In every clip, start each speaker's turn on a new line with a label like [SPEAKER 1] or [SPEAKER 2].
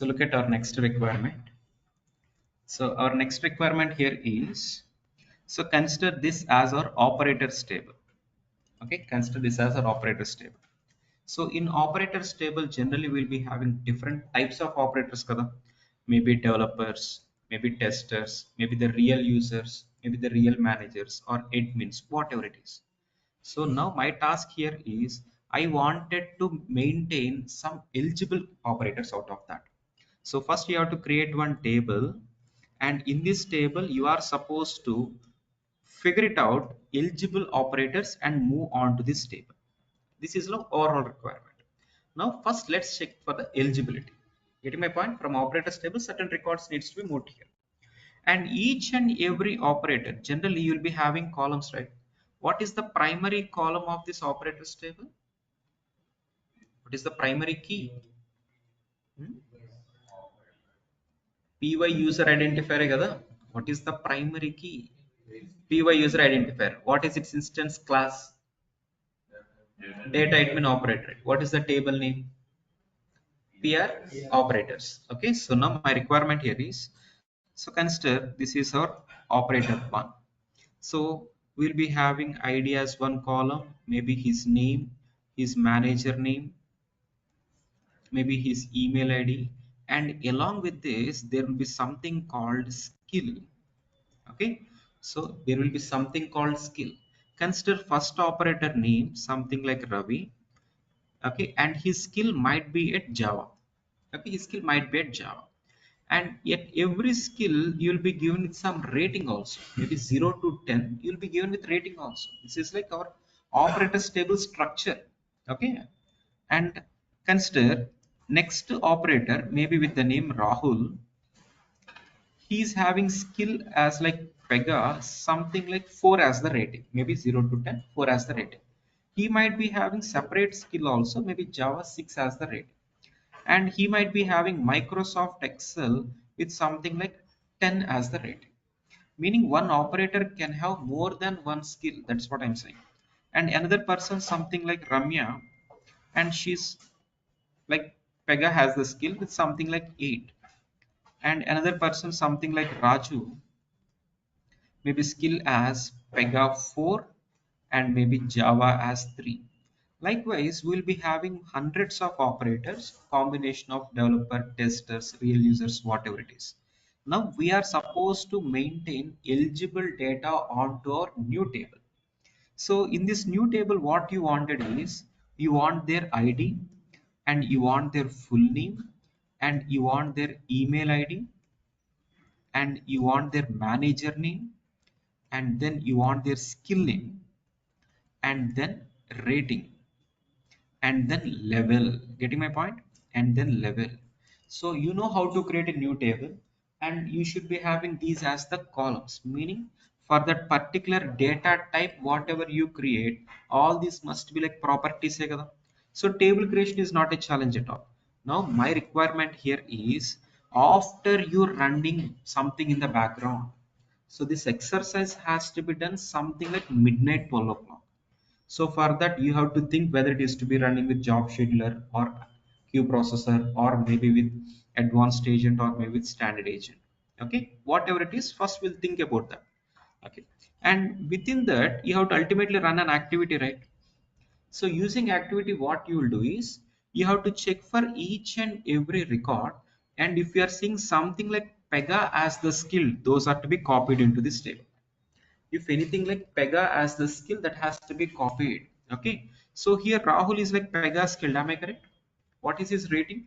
[SPEAKER 1] So look at our next requirement. So our next requirement here is, so consider this as our operators table. Okay, consider this as our operators table. So in operators table, generally we'll be having different types of operators kada. Maybe developers, maybe testers, maybe the real users, maybe the real managers or admins, whatever it is. So now my task here is I wanted to maintain some eligible operators out of that. So first you have to create one table, and in this table you are supposed to figure it out eligible operators and move on to this table. This is the overall requirement. Now first let's check for the eligibility. Getting my point? From operators table certain records needs to be moved here. And each and every operator, generally you will be having columns, right? What is the primary column of this operators table? What is the primary key? Hmm? Py user identifier kada. What is the primary key? Py user identifier. What is its instance class? Data admin operator. What is the table name? PR operators. Okay, so now my requirement here is, so consider this is our operator one. So we'll be having id as one column, maybe his name, his manager name, maybe his email id, and along with this there will be something called skill. Okay, so there will be something called skill. Consider first operator name something like Ravi. Okay, and his skill might be at Java. Okay, his skill might be at Java, and yet every skill you'll be given with some rating also, maybe 0 to 10 you'll be given with rating also. This is like our operators table structure. Okay, and consider next operator maybe with the name Rahul. He's having skill as like Pega something like 4 as the rating, maybe 0 to 10, 4 as the rating. He might be having separate skill also, maybe Java 6 as the rating, and he might be having Microsoft Excel with something like 10 as the rating. Meaning one operator can have more than one skill, that's what I'm saying. And another person something like Ramya, and she's like Pega has the skill with something like 8, and another person something like Raju, maybe skill as Pega 4 and maybe Java as 3. Likewise, we'll be having hundreds of operators, combination of developer, testers, real users, whatever it is. Now we are supposed to maintain eligible data onto our new table. So in this new table, what you wanted is you want their ID, and you want their full name, and you want their email ID, and you want their manager name, and then you want their skill name, and then rating, and then level. Getting my point? And then level. So you know how to create a new table, and you should be having these as the columns, meaning for that particular data type whatever you create, all these must be like properties hai kada. So table creation is not a challenge at all. Now my requirement here is, after you running something in the background, so this exercise has to be done something like midnight 12 o'clock. So for that, you have to think whether it is to be running with job scheduler or queue processor, or maybe with advanced agent, or maybe with standard agent. Okay, whatever it is, first we'll think about that. Okay, and within that, you have to ultimately run an activity, right? So using activity, what you will do is you have to check for each and every record, and if you are seeing something like Pega as the skill, those are to be copied into this table. If anything like Pega as the skill, that has to be copied. Okay, so here Rahul is like Pega skill, am I correct? What is his rating?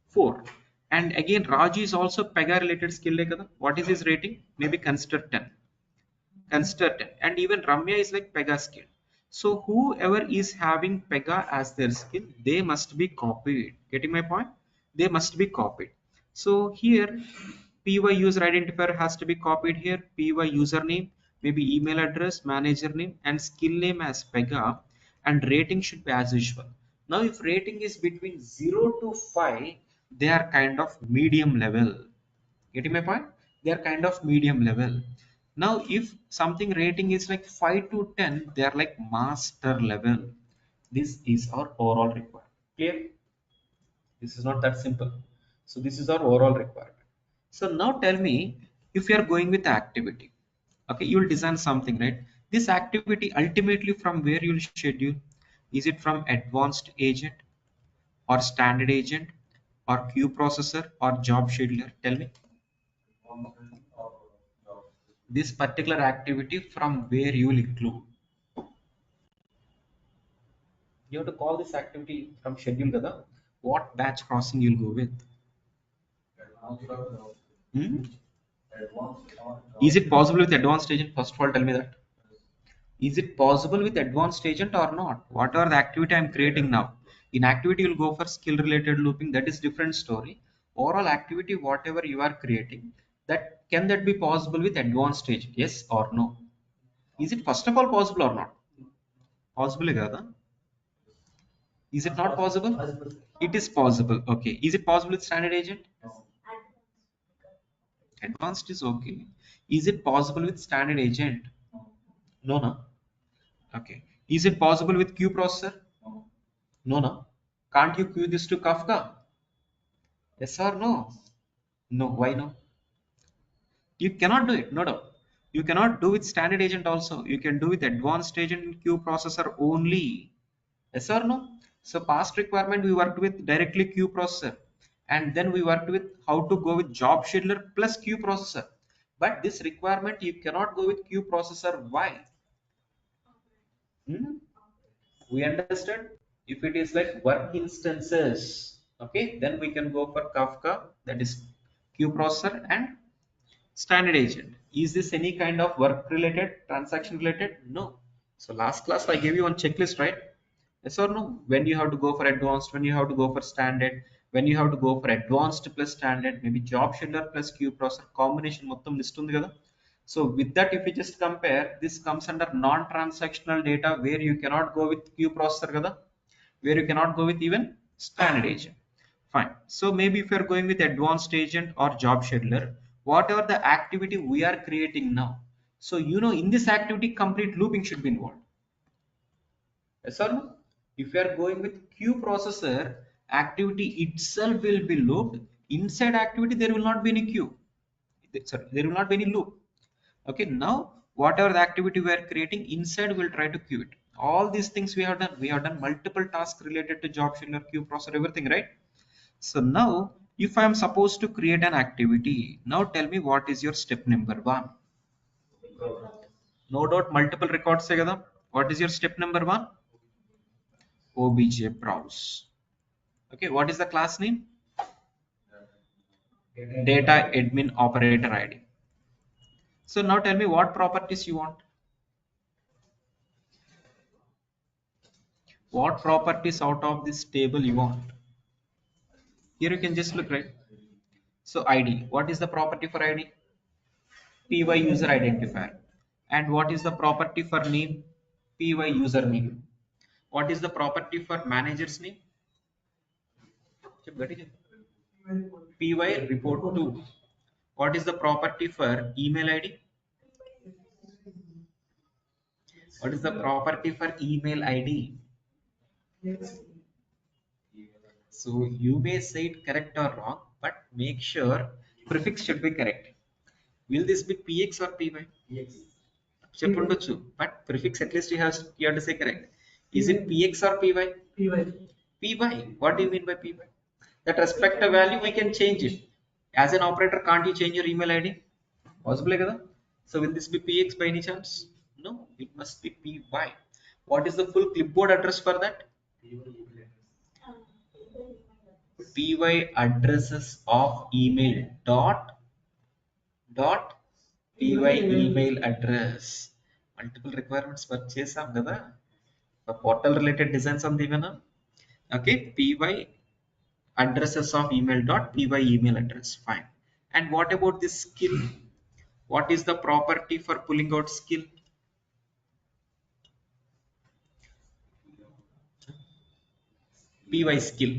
[SPEAKER 1] 4. And again Raju is also Pega related skill like that. What is his rating? Maybe consider 10. Consider 10. And even Ramya is like Pega skill. So whoever is having Pega as their skill, they must be copied. Getting my point? They must be copied. So here py user identifier has to be copied here, py username, maybe email address, manager name, and skill name as Pega, and rating should be as usual. Now if rating is between 0 to 5, they are kind of medium level. Getting my point? They are kind of medium level. Now if something rating is like 5 to 10, they are like master level. This is our overall requirement. Clear? This is not that simple. So this is our overall requirement. So now tell me, if you are going with activity, okay, you will design something, right? This activity ultimately from where you will schedule. Is it from advanced agent or standard agent or queue processor or job scheduler? Tell me this particular activity from where you will include. You have to call this activity from schedule kada. What batch crossing you'll go with? Hmm? Is it possible with advanced agent? First of all, tell me that. Is it possible with advanced agent or not? What are the activity I'm creating now? In activity, you'll go for skill related looping. That is different story. Overall activity, whatever you are creating, that can that be possible with advanced agent? Yes or no? Is it first of all possible or not? Possible, kada? Is it not possible? It is possible. Okay. Is it possible with standard agent? Advanced is okay. Is it possible with standard agent? No, no. Okay. Is it possible with queue processor? No, no. Can't you queue this to Kafka? Yes or no? No. Why no? You cannot do it. No doubt. You cannot do with standard agent also. You can do with advanced agent and queue processor only. Yes or no? So past requirement we worked with directly queue processor, and then we worked with how to go with job scheduler plus queue processor. But this requirement you cannot go with queue processor. Why? Hmm? We understood. If it is like work instances, okay, then we can go for Kafka, that is queue processor and standard agent. Is this any kind of work related, transaction related? No. So last class I gave you one checklist, right? Yes or no? When you have to go for advanced, when you have to go for standard, when you have to go for advanced plus standard, maybe job scheduler plus queue processor combination మొత్తం list ఉంది కదా. So with that, if you just compare, this comes under non-transactional data where you cannot go with queue processor kada, where you cannot go with even standard agent. Fine. So maybe if you're going with advanced agent or job scheduler, whatever the activity we are creating now, so you know in this activity complete looping should be involved. Yes or no? If you are going with queue processor, activity itself will be looped. Inside activity, there will not be any queue. Sorry, there will not be any loop. Okay, now whatever the activity we are creating inside, we'll try to queue it. All these things we have done. We have done multiple tasks related to job scheduler, queue processor, everything, right? So now, if I am supposed to create an activity, now tell me what is your step number one? No doubt, multiple records say kada. What is your step number one? OBJ browse. Okay, what is the class name? Data admin operator ID. So now tell me what properties you want. What properties out of this table you want? Here you can just look, right? So ID. What is the property for ID? PY user identifier. And what is the property for name? PY user name. What is the property for manager's name? PY report to. What is the property for email ID? What is the property for email ID? So you may say it correct or wrong, but make sure prefix should be correct. Will this be PX or PY? చెప్పండొచ్చు, but prefix at least you have to say correct. Is it PX or PY? PY. What do you mean by PY? That respective value we can change it. As an operator, can't you change your email ID? Possible kada? So will this be PX by any chance? No, it must be PY. What is the full clipboard address for that? PY addresses of email dot PY email address. Multiple requirements work chesam kada. The portal related designs on the even. Okay, PY addresses of email dot PY email address. Fine. And what about this skill? What is the property for pulling out skill? PY skill.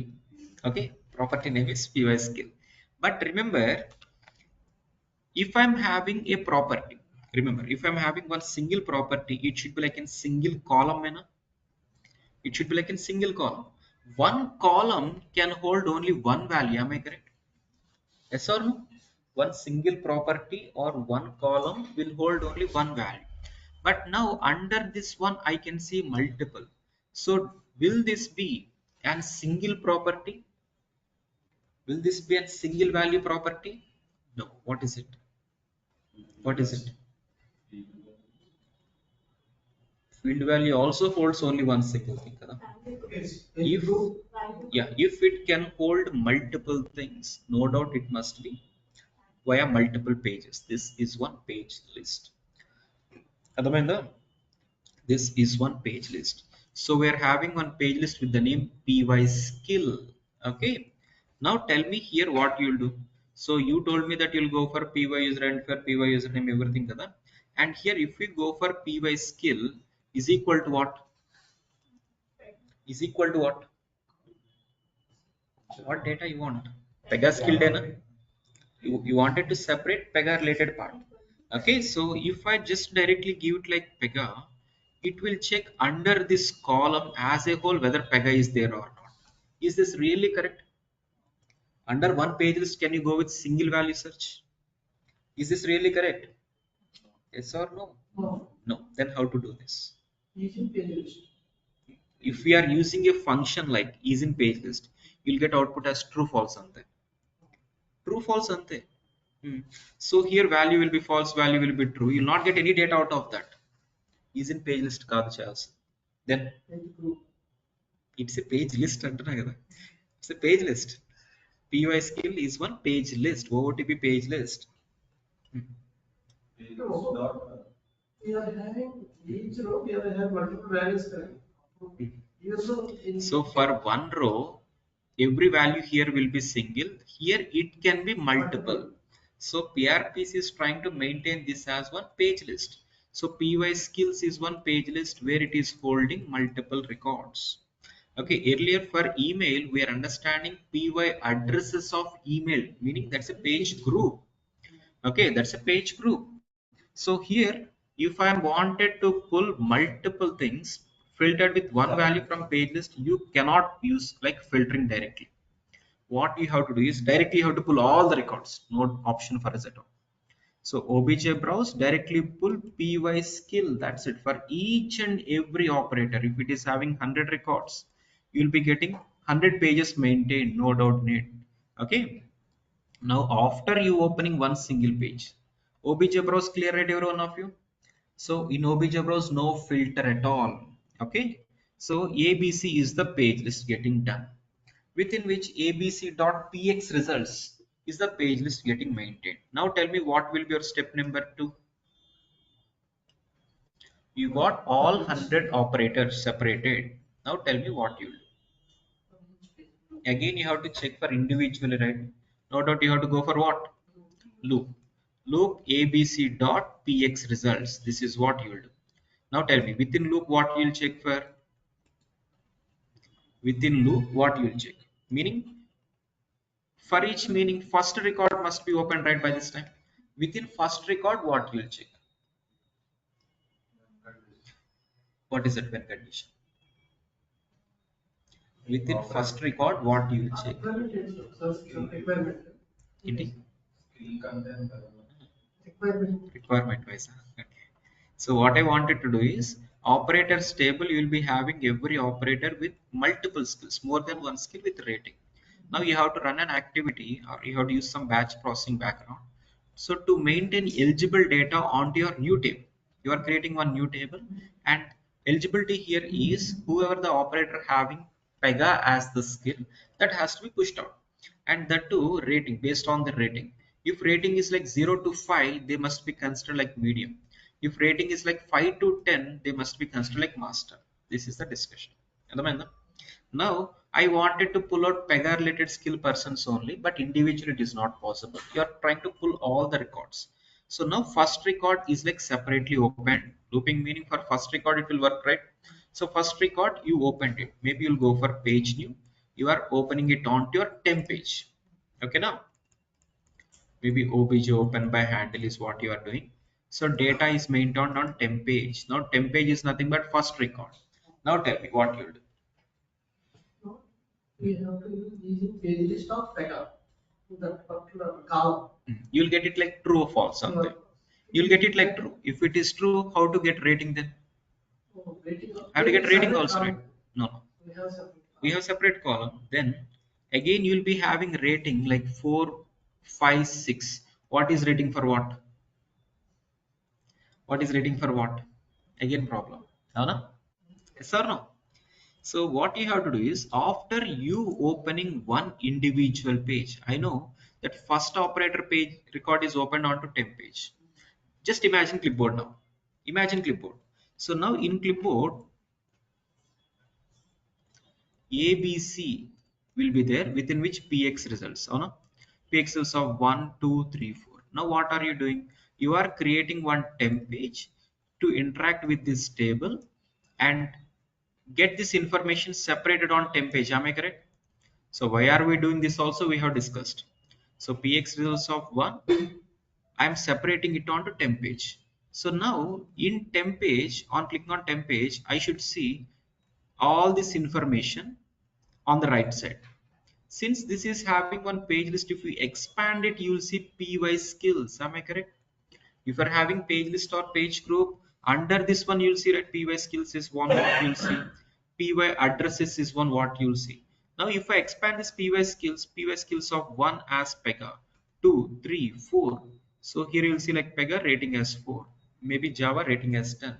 [SPEAKER 1] Okay, property name is PY skill. But remember, if I'm having a property, remember, if I'm having one single property, it should be like in single column. It should be like in single column. One column can hold only one value. Am I correct? Yes or no? One single property or one column will hold only one value. But now under this one, I can see multiple. So will this be a single property? Will this be a single value property? No. What is it? What is it? Field value also holds only one single thing. Kada? If if it can hold multiple things, no doubt it must be via multiple pages. This is one page list. అర్థమైందా? This is one page list. So we are having one page list with the name py skill. Okay, now tell me here what you'll do. So you told me that you'll go for py user and for py username everything kada. And here if we go for py skill is equal to what? Is equal to what data you want? Pega skill data. You wanted to separate Pega related part. Okay, so if I just directly give it like Pega, it will check under this column as a whole whether Pega is there or not. Is this really correct? Under one page list, can you go with single value search? Is this really correct? Yes or no? No. Then how to do this? If we are using a function like is in page list, you'll get output as true false ante. True false ante. So here value will be false, value will be true. You'll not get any data out of that. Is in page list కాదు చేయాల్సి. Then it's a page list అంటున్నా కదా. It's a page list. py skill is one page list. OOTP page list. We are having each row, we are having multiple values, correct? So for one row, every value here will be single. Here it can be multiple. So PRPC is trying to maintain this as one page list. So py skills is one page list where it is holding multiple records. Okay, earlier for email we are understanding py addresses of email, meaning that's a page group. Okay, that's a page group. So here if I wanted to pull multiple things filtered with one value from page list, you cannot use like filtering directly. What you have to do is directly you have to pull all the records, no option for us at all. So obj browse directly pull py skill, that's it. For each and every operator, if it is having 100 records, you'll be getting 100 pages maintained, no doubt need. Okay, now after you opening one single page, obj browse clear, right, every one of you? So in obj browse no filter at all. Okay, so abc is the page list getting done, within which abc.px results is the page list getting maintained. Now tell me what will be your step number 2. You got all 100 operators separated. Now tell me what you will do. Again you have to check for individually, right? No doubt you have to go for what? Loop. Loop abc.px results. This is what you will do. Now tell me within loop what you will check for? Within loop what you will check? Meaning for each, meaning first record must be opened right by this time. Within first record what you will check? What is that when condition? Within first record what you will check? Requirement wise. Okay. So what I wanted to do is operators table, you will be having every operator with multiple skills, more than one skill with rating. Now you have to run an activity or you have to use some batch processing background. So to maintain eligible data onto your new table, you are creating one new table, and eligibility here is whoever the operator having Pega as the skill, that has to be pushed out, and that too rating based on the rating. If rating is like 0 to 5, they must be considered like medium. If rating is like 5 to 10, they must be considered like master. This is the discussion. Now I wanted to pull out Pega related skill persons only, but individually it is not possible. You are trying to pull all the records. So now first record is like separately opened. Looping meaning for first record it will work, right? So first record you opened it. Maybe you'll go for page new. You are opening it onto your temp page. Okay, now maybe obj open by handle is what you are doing. So data is maintained on temp page. Now temp page is nothing but first record. Now tell me what you'll do.
[SPEAKER 2] We have to use using Pagelist of Pega to that particular column.
[SPEAKER 1] You'll get it like true or false something. You'll get it like true. If it is true, how to get rating then?
[SPEAKER 2] Oh, rating.
[SPEAKER 1] I have to get rating also, right?
[SPEAKER 2] Column.
[SPEAKER 1] No, no.
[SPEAKER 2] We have separate.
[SPEAKER 1] We have separate column. Then again you'll be having rating like 4, 5, 6. What is rating for what? What is rating for what? Again problem. Avana? Yes or no? So what you have to do is after you opening one individual page, I know that first operator page record is opened onto temp page. Just imagine clipboard now. Imagine clipboard. So now in clipboard, ABC will be there within which PX results. Oh no? PX results of 1, 2, 3, 4. Now what are you doing? You are creating one temp page to interact with this table and get this information separated on temp page. Am I correct? So why are we doing this also we have discussed. So PX results of 1, I am separating it onto temp page. So now in temp page, on clicking on temp page, I should see all this information on the right side. Since this is having one page list, if we expand it, you will see PY skills. Am I correct? If you are having page list or page group, under this one you'll see that PY skills is one what you'll see. PY addresses is one what you'll see. Now if I expand this PY skills of 1 as Pega, 2, 3, 4. So here you'll see like Pega rating as 4, maybe Java rating as 10.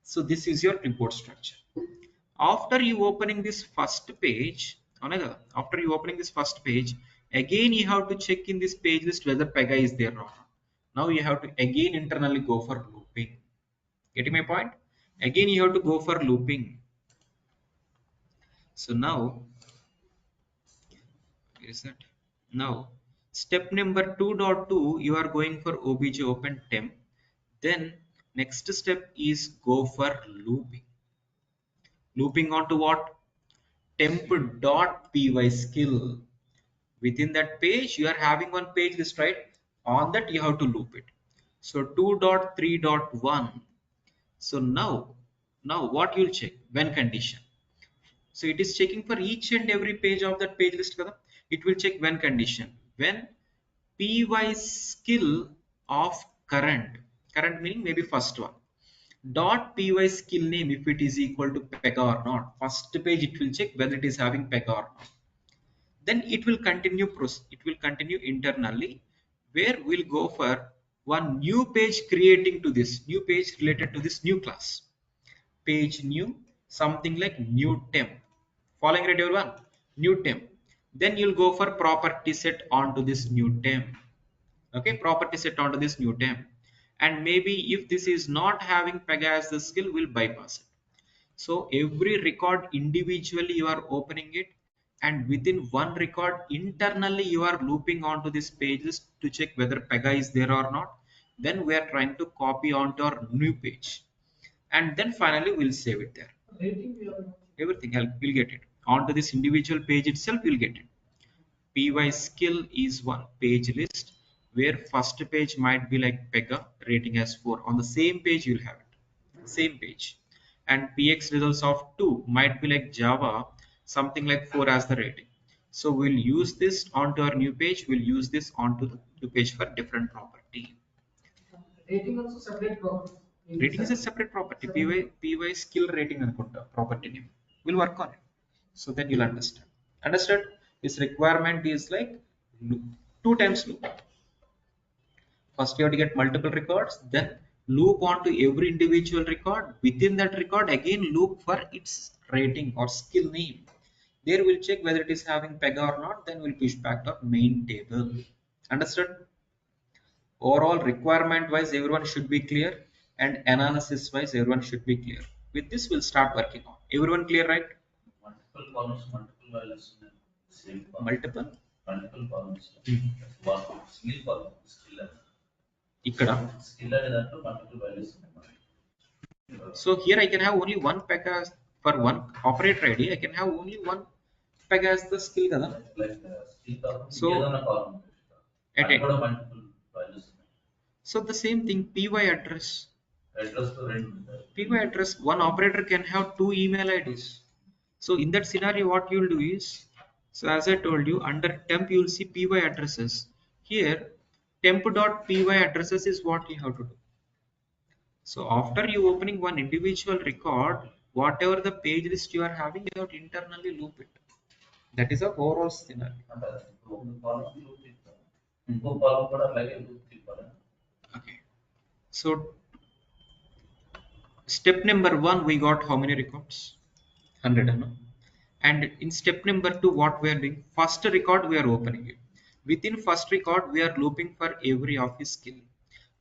[SPEAKER 1] So this is your report structure. After you opening this first page, after you opening this first page, again you have to check in this page list whether Pega is there or not. Now you have to again internally go for looping. Getting my point? Again you have to go for looping. So now, where is that? Now, step number 2.2, you are going for obj open temp. Then next step is go for looping. Looping onto what? Temp.py skill. Within that page you are having one page list, right? On that you have to loop it. So 2.3.1. So now what you'll check? When condition. So it is checking for each and every page of that page list kada? It will check when condition. When py skill of current meaning maybe first one, dot py skill name if it is equal to Pega or not. First page it will check whether it is having Pega or not. Then it will continue internally where we'll go for one new page creating to this new page related to this new class. Page new, something like new temp. Following right everyone? New temp. Then you'll go for property set onto this new temp. Okay, property set onto this new temp. And maybe if this is not having Pega as the skill, we'll bypass it. So every record individually you are opening it, and within one record internally you are looping onto this pages to check whether Pega is there or not. Then we are trying to copy onto our new page, and then finally we'll save it there. Everything else we'll get it onto this individual page itself. We'll get it. Py skill is one page list where first page might be like Pega rating as 4. On the same page you'll have it, same page. And px results of 2 might be like Java, something like 4 as the rating. So we'll use this onto our new page. We'll use this onto the new page for different property.
[SPEAKER 2] Rating also separate property.
[SPEAKER 1] Rating is a separate property. Py skill rating anukunta property name. We'll work on it. So then you'll understand. Understood? This requirement is like 2 times loop. First you have to get multiple records, then loop onto every individual record. Within that record again loop for its rating or skill name. There we'll check whether it is having Pega or not, then we'll push back to main table. Understood? Overall requirement wise everyone should be clear, and analysis wise everyone should be clear. With this we'll start working on. Everyone clear, right?
[SPEAKER 3] Multiple columns, multiple values, same column.
[SPEAKER 1] Multiple
[SPEAKER 3] columns. One skill column, skill.
[SPEAKER 1] ఇక్కడ
[SPEAKER 3] Skill అనే దాంట్లో multiple values ఉన్నాయి.
[SPEAKER 1] So here I can have only one Pega for one operator ID. I can have only one Pega as the skill kada.
[SPEAKER 3] Like skill column,
[SPEAKER 1] So
[SPEAKER 3] ఏదైనా column
[SPEAKER 1] at
[SPEAKER 3] అది కూడా multiple values ఉన్నాయి.
[SPEAKER 1] So the same thing, PY address.
[SPEAKER 3] Address తో రెండు ఉంటాయి.
[SPEAKER 1] PY address, one operator can have 2 email IDs. So in that scenario, what you'll do is, So as I told you, under temp you will see py addresses. Here temp.py addresses is what you have to do. So after you opening one individual record, whatever the page list you are having, you have to internally loop it. That is a overall scenario. Okay. So step number one, we got how many records? 100, I know. And in step number two, what we are doing? First record we are opening it. Within first record, we are looping for every office skill.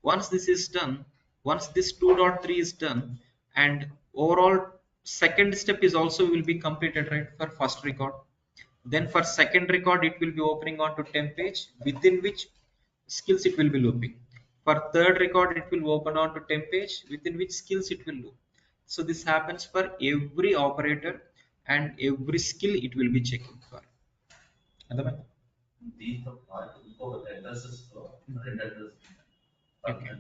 [SPEAKER 1] Once this is done, once this 2.3 is done, and overall second step is also will be completed, right, for first record. Then for second record, it will be opening on to temp page, within which skills it will be looping. For third record, it will open on to temp page, within which skills it will loop. So this happens for every operator and every skill it will be checking for. అర్థమైందా? Okay.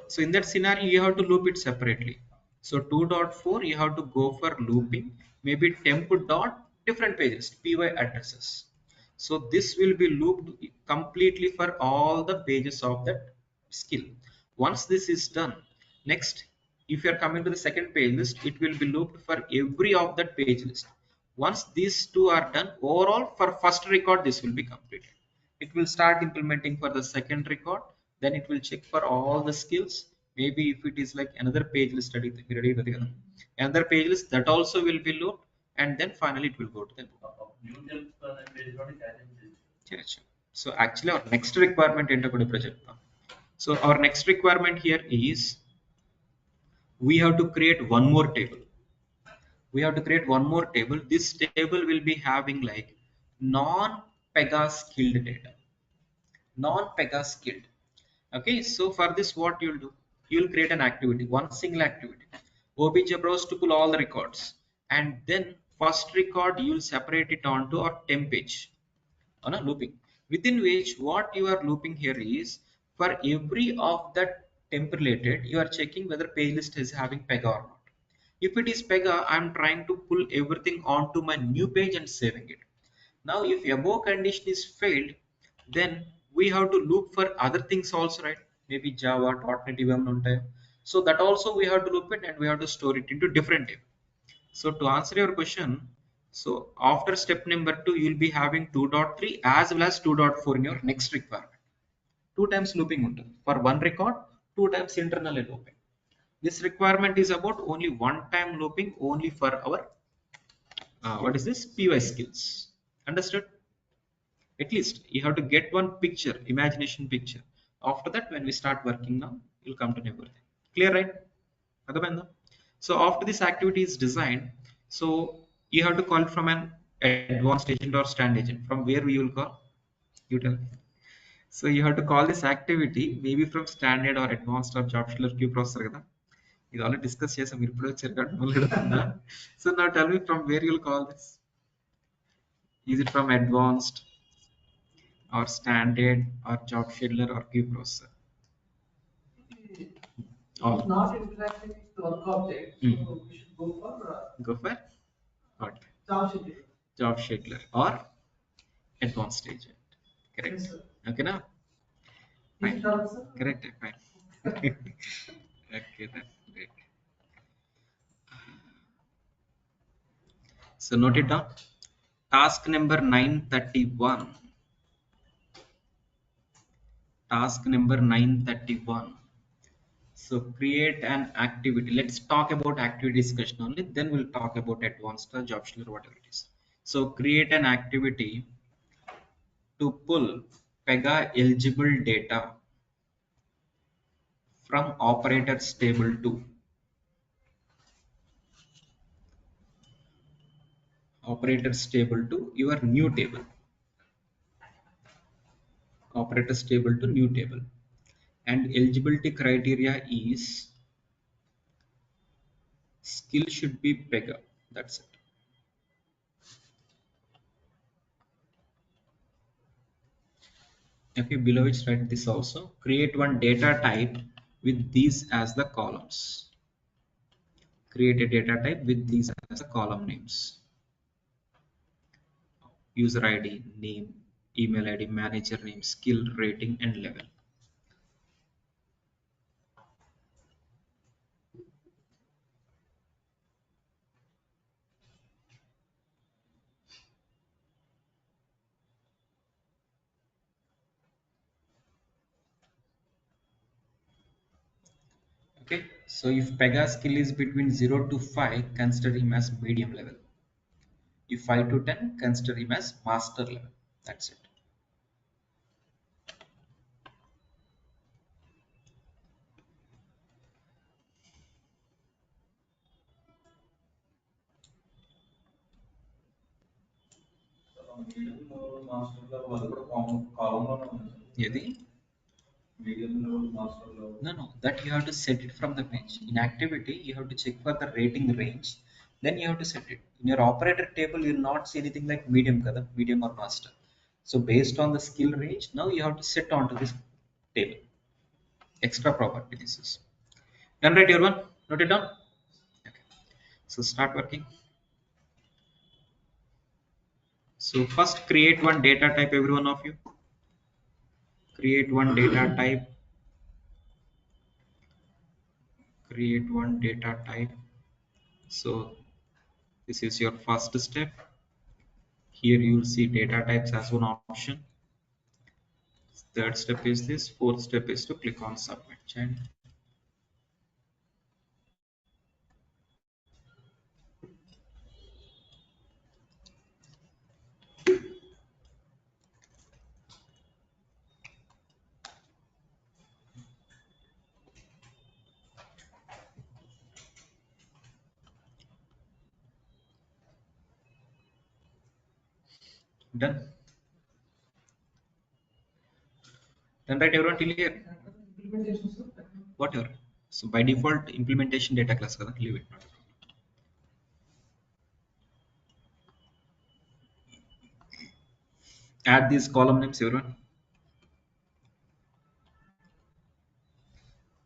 [SPEAKER 1] So in that scenario, you have to loop it separately. So 2.4, you have to go for looping, maybe temp dot different pages, py addresses. So this will be looped completely for all the pages of that skill. Once this is done, next, if you are coming to the second page list, it will be looped for every of that page list. Once these two are done, overall for first record, this will be completed. It will start implementing for the second record, then it will check for all the skills. Maybe if it is like another page list study, another page list, that also will be looped, and then finally it will go to the loop. Sure, sure. So actually our next requirement into project. So our next requirement here is we have to create one more table. We have to create one more table. This table will be having like non-Pega skilled data. Non-Pega skilled. Okay, so for this, what you'll do, you'll create an activity, one single activity. OBJ browse to pull all the records, and then first record you'll separate it onto our temp page on a looping. Within which what you are looping here is for every of that temp related, you are checking whether page list is having Pega or not. If it is Pega, I'm trying to pull everything onto my new page and saving it. Now, if above condition is failed, then we have to loop for other things also, right? Maybe Java, .NET, even. So that also we have to loop it and we have to store it into different table. So to answer your question, so after step number 2, you will be having 2.3 as well as 2.4 in your next requirement. 2 times looping ఉంటుంది. For one record, 2 times internally looping. This requirement is about only one time looping only for our what is this PY skills. Understood? At least you have to get one picture, imagination picture. After that, when we start working now, you'll come to know everything. Clear, right? Adabanda? So after this activity is designed, so you have to call it from an advanced agent or stand agent. From where we will call? You tell me. So you have to call this activity maybe from standard or advanced or job shiller queue processor kada. You already discussed yes, so now tell me from where you'll call this. Is it from advanced or standard or job scheduler or queue processor? All.
[SPEAKER 2] Not interacting with work object, so we should go for
[SPEAKER 1] Go for what?
[SPEAKER 2] job scheduler.
[SPEAKER 1] Job scheduler or advanced agent. Correct.
[SPEAKER 2] Yes, sir.
[SPEAKER 1] Okay now?
[SPEAKER 2] Is
[SPEAKER 1] Fine.
[SPEAKER 2] it also?
[SPEAKER 1] Correct. Fine. Okay, that's great. So note it down. Task number 931. Task number 931. So create an activity. Let's talk about activity discussion only. Then we'll talk about advanced or job shiller, whatever it is. So create an activity to pull Pega eligible data from operators table to operators table to your new table. Operators table to new table. And eligibility criteria is skill should be Pega. That's it. Okay, below it write this also. Create one data type with these as the columns. Create a data type with these as the column names. user ID, name, email ID, manager name, skill, rating, and level. Okay, so if Pega skill is between 0 to 5, consider him as medium level. If 5 to 10, consider him as master level. That's it.
[SPEAKER 3] medium level master level అది కూడా కాలంలోనే ఉంది sir.
[SPEAKER 1] Yadi?
[SPEAKER 3] Medium level master level.
[SPEAKER 1] No, that you have to set it from the page. In activity, you have to check for the rating range. Then you have to set it. In your operator table, you will not see anything like medium, kada, medium or master. So based on the skill range, now you have to set onto this table. Extra property this is. Done, right, your one? Note it down. Okay. So start working. So first create one data type, every one of you. Create one data type. Create one data type. So this is your first step. Here you will see data types as one option. Third step is this. Fourth step is to click on submit change. Done. Done, right, everyone, till here?
[SPEAKER 2] Implementation, sir.
[SPEAKER 1] Whatever. So by default implementation data class kada, leave it. Not a problem. Add these column names, everyone.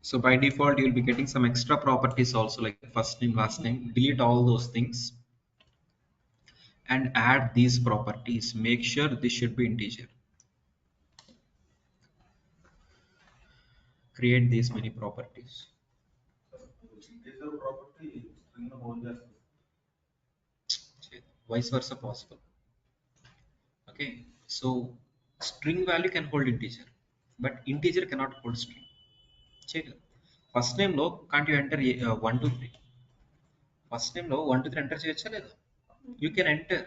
[SPEAKER 1] So by default you will be getting some extra properties also, like first name, last name. Delete all those things and add these properties. Make sure this should be integer. Create these many properties.
[SPEAKER 3] Integer property string ను hold చేస్తుంది.
[SPEAKER 1] Vice versa possible. Okay, so string value can hold integer, but integer cannot hold string. Check. First name lo can't you enter 1 2 3? First name lo 1 2 3 enter cheyocha ledha? You can enter.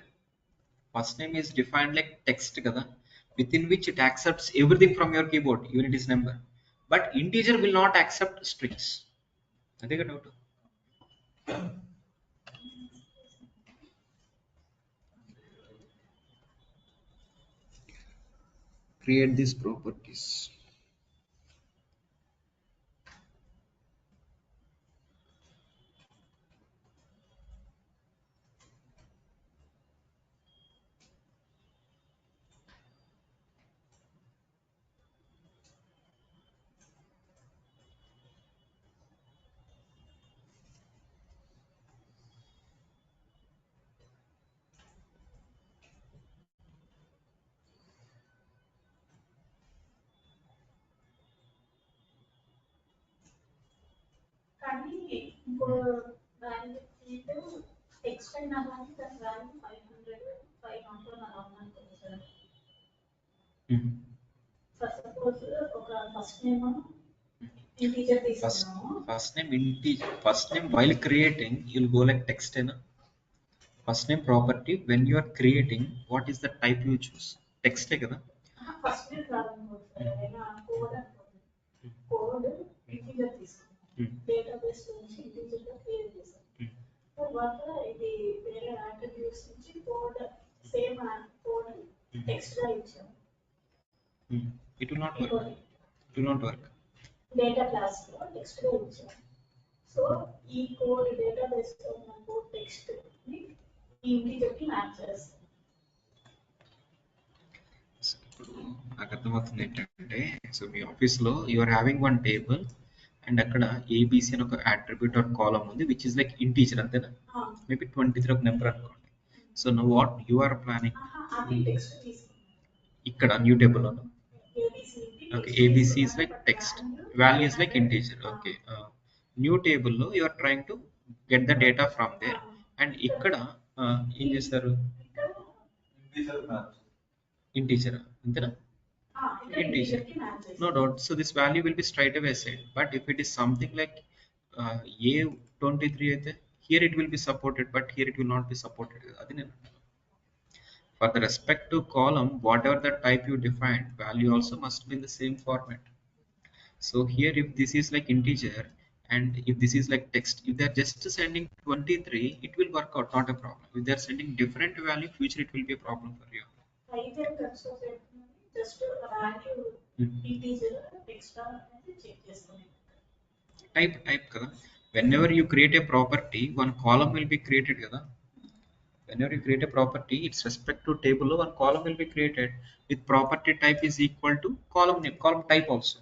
[SPEAKER 1] First name is defined like text kada, within which it accepts everything from your keyboard, even it is number. But integer will not accept strings. Ade ka doubt. Create these properties.
[SPEAKER 4] కానీ ఇంకో value field extend అవ్వాలి దాని value 500 500 అలా ఉందనుకోండి sir. First suppose ఒక first name integer తీసుకున్నాము.
[SPEAKER 1] First name integer. First name while creating you'll go like text in. First name property when you are creating, what is the type you choose? Text kada.
[SPEAKER 4] First name రాదనుకోండి sir, ఏదైనా code అనుకోండి. Code integer తీసుకున్నాం, database నుంచి integer గా create చేసాం. తర్వాత ఇది వేరే అట్రిబ్యూట్స్ నుంచి కోడ్ సేమ్ కోడ్ టెక్స్ట్ గా ఇచ్చాం.
[SPEAKER 1] It will not work. It will not work.
[SPEAKER 4] Data class లో టెక్స్ట్ గా ఇచ్చాం. సో ఈ కోడ్ డేటాబేస్ లో ఉన్న కోడ్ టెక్స్ట్ ని ఈ ఇంటీజర్ కి మ్యాప్ చేస్తాం.
[SPEAKER 1] ఇప్పుడు నాకు అర్థమవుతుంది ఏంటంటే, సో మీ ఆఫీస్లో you are having one table and అక్కడ ఏబిసి అని ఒక అట్రిబ్యూట్ ఆర్ కాలమ్ ఉంది విచ్ ఇస్ లైక్ ఇంటీజర్, అంతేనా? మేబీ 23 ఒక నెంబర్ అనుకోండి. So now what you are planning
[SPEAKER 4] అది టెక్స్ట్ తీసుకున్నాను.
[SPEAKER 1] ఇక్కడ new table లోనా?
[SPEAKER 4] ABCD
[SPEAKER 1] Okay,
[SPEAKER 4] text
[SPEAKER 1] ABC is
[SPEAKER 4] తీసుకున్నాను,
[SPEAKER 1] like
[SPEAKER 4] but
[SPEAKER 1] text,
[SPEAKER 4] value
[SPEAKER 1] value is like
[SPEAKER 4] 300.
[SPEAKER 1] integer. Okay, new table లో you are trying to get the data from there, and ఇక్కడ ఏం చేస్తారు?
[SPEAKER 4] ఇక్కడ
[SPEAKER 1] Integer అంతేనా?
[SPEAKER 4] ఇక్కడ
[SPEAKER 1] Integer,
[SPEAKER 4] integer కి మ్యాచ్ చేస్తాను.
[SPEAKER 1] no doubt. So this value will be straight away set, but if it is something like A23 అయితే here it will be supported, but here it will not be supported. అది నేను for the respective column, whatever the type you defined, value also must be in the same format. So here if this is like integer and if this is like text, if they are just sending 23, it will work out, not a problem. If they are sending different value, future it will be a problem for you.
[SPEAKER 4] అయితే consider చేస్తున్నాను, just value integer text అనేది check చేసుకోండి.
[SPEAKER 1] Type kada. Whenever you create a property, one column will be created kada. Whenever you create a property, its respect to table, one column will be created with property type is equal to column name, column type also.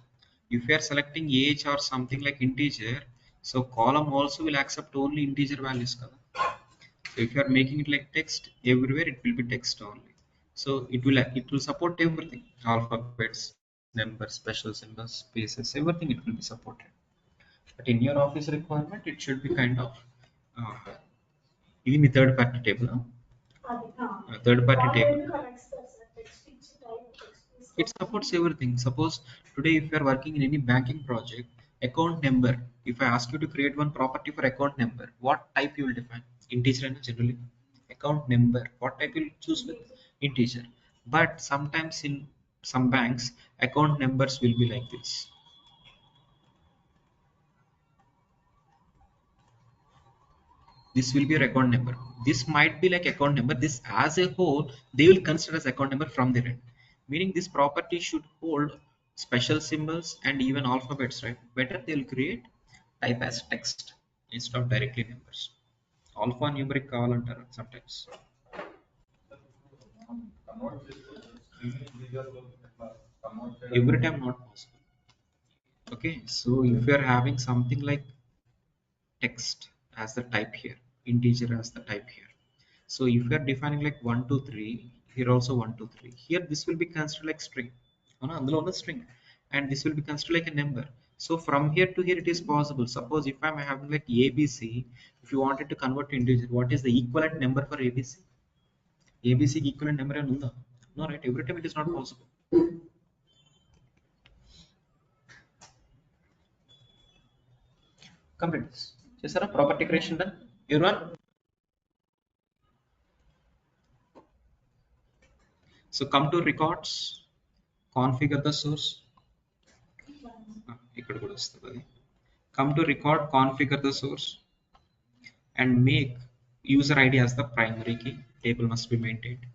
[SPEAKER 1] If you are selecting age or something like integer, so column also will accept only integer values kada. So if you are making it like text, everywhere it will be text only. So it will support everything, alphabets, numbers, special symbols, spaces, everything it will be supported. But in your office requirement, it should be kind of even third party table.
[SPEAKER 4] అది
[SPEAKER 1] Third party
[SPEAKER 4] వాళ్ళు
[SPEAKER 1] table.
[SPEAKER 4] ఎందుకు అలా ఇస్తారు sir? Text ఇచ్చి type text
[SPEAKER 1] It
[SPEAKER 4] తీసుకోండి.
[SPEAKER 1] supports everything. Suppose today if you are working in any banking project, account number, if I ask you to create one property for account number, what type you will define? Integer and generally. Account number, what type you will choose with? Integer. But sometimes in some banks, account numbers will be like this. This will be a account number. This might be like account number. This as a whole, they will consider as account number from their end. Meaning this property should hold special symbols and even alphabets, right? Better they'll create type as text instead of directly numbers. Alphanumeric కావాలంటారు sometimes. Every time not possible. Okay, so if you are having something like text as the type here, integer as the type here. So if you are defining like 1, 2, 3, here also 1, 2, 3. Here this will be considered like string. అందులో ఉన్న string, and this will be considered like a number. So from here to here it is possible. Suppose if I'm having like ABC, if you wanted to convert to integer, what is the equivalent number for ABC? ABC కి equivalent number అని ఉందా? No, right? Every time it is not possible. Complete this. చేసారా? Property creation done. Everyone? So come to records, configure the source. ఇక్కడ కూడా వస్తుంది అది. Come to record, configure the source, and make user ID as the primary key. Table must be maintained.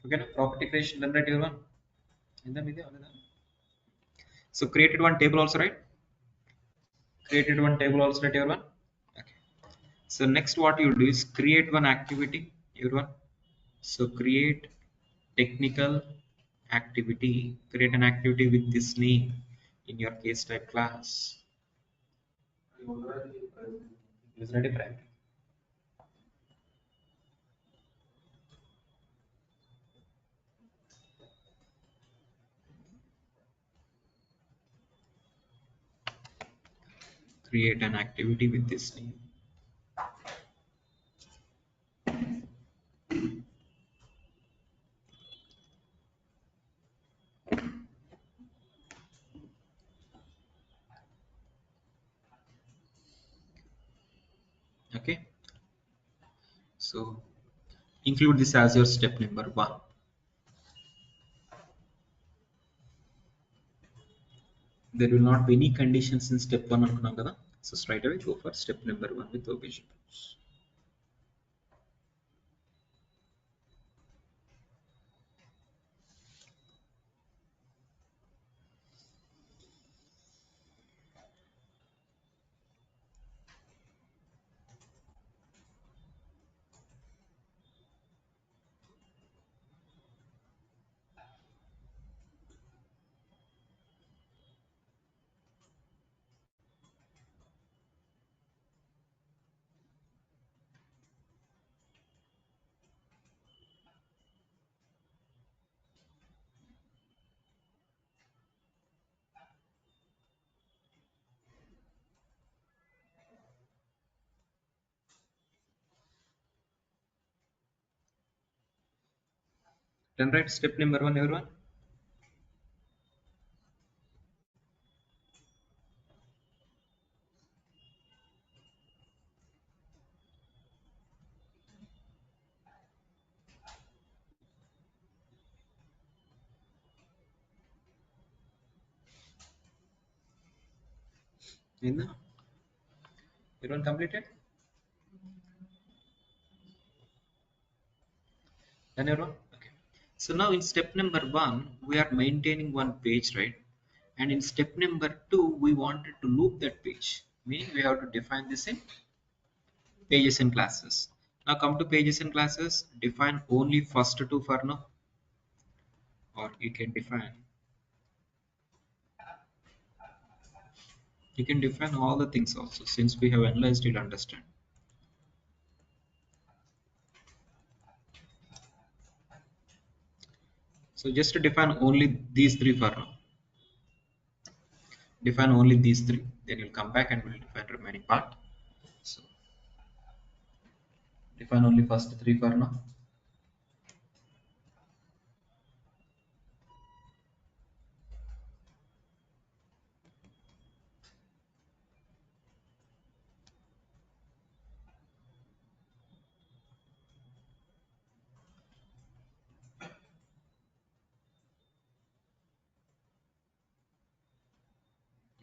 [SPEAKER 1] Okay, na? Property creation done, right, everyone? So created one table also, right? Created one table also, right, everyone? Okay. So next what you do is create one activity, everyone. So create technical activity. Create an activity with this name in your case type class. User ID primary. Create an activity with this name. Okay, so include this as your step number 1. There will not be any conditions in step 1 అనుకున్నాం కదా. So straight away go for step number 1 with OBJ. Done right? Step number 1, everyone. Everyone completed? Done, everyone? Okay. So now in step number 1, we are maintaining one page, right? And in step number 2, we wanted to loop that page. Meaning we have to define this in pages and classes. Now come to pages and classes, define only first two for now, or you can define all the things also. Since we have analyzed, you'll understand. So just to define only these three for now. Define only these three, then you'll come back and we'll define remaining part. So define only first three for now.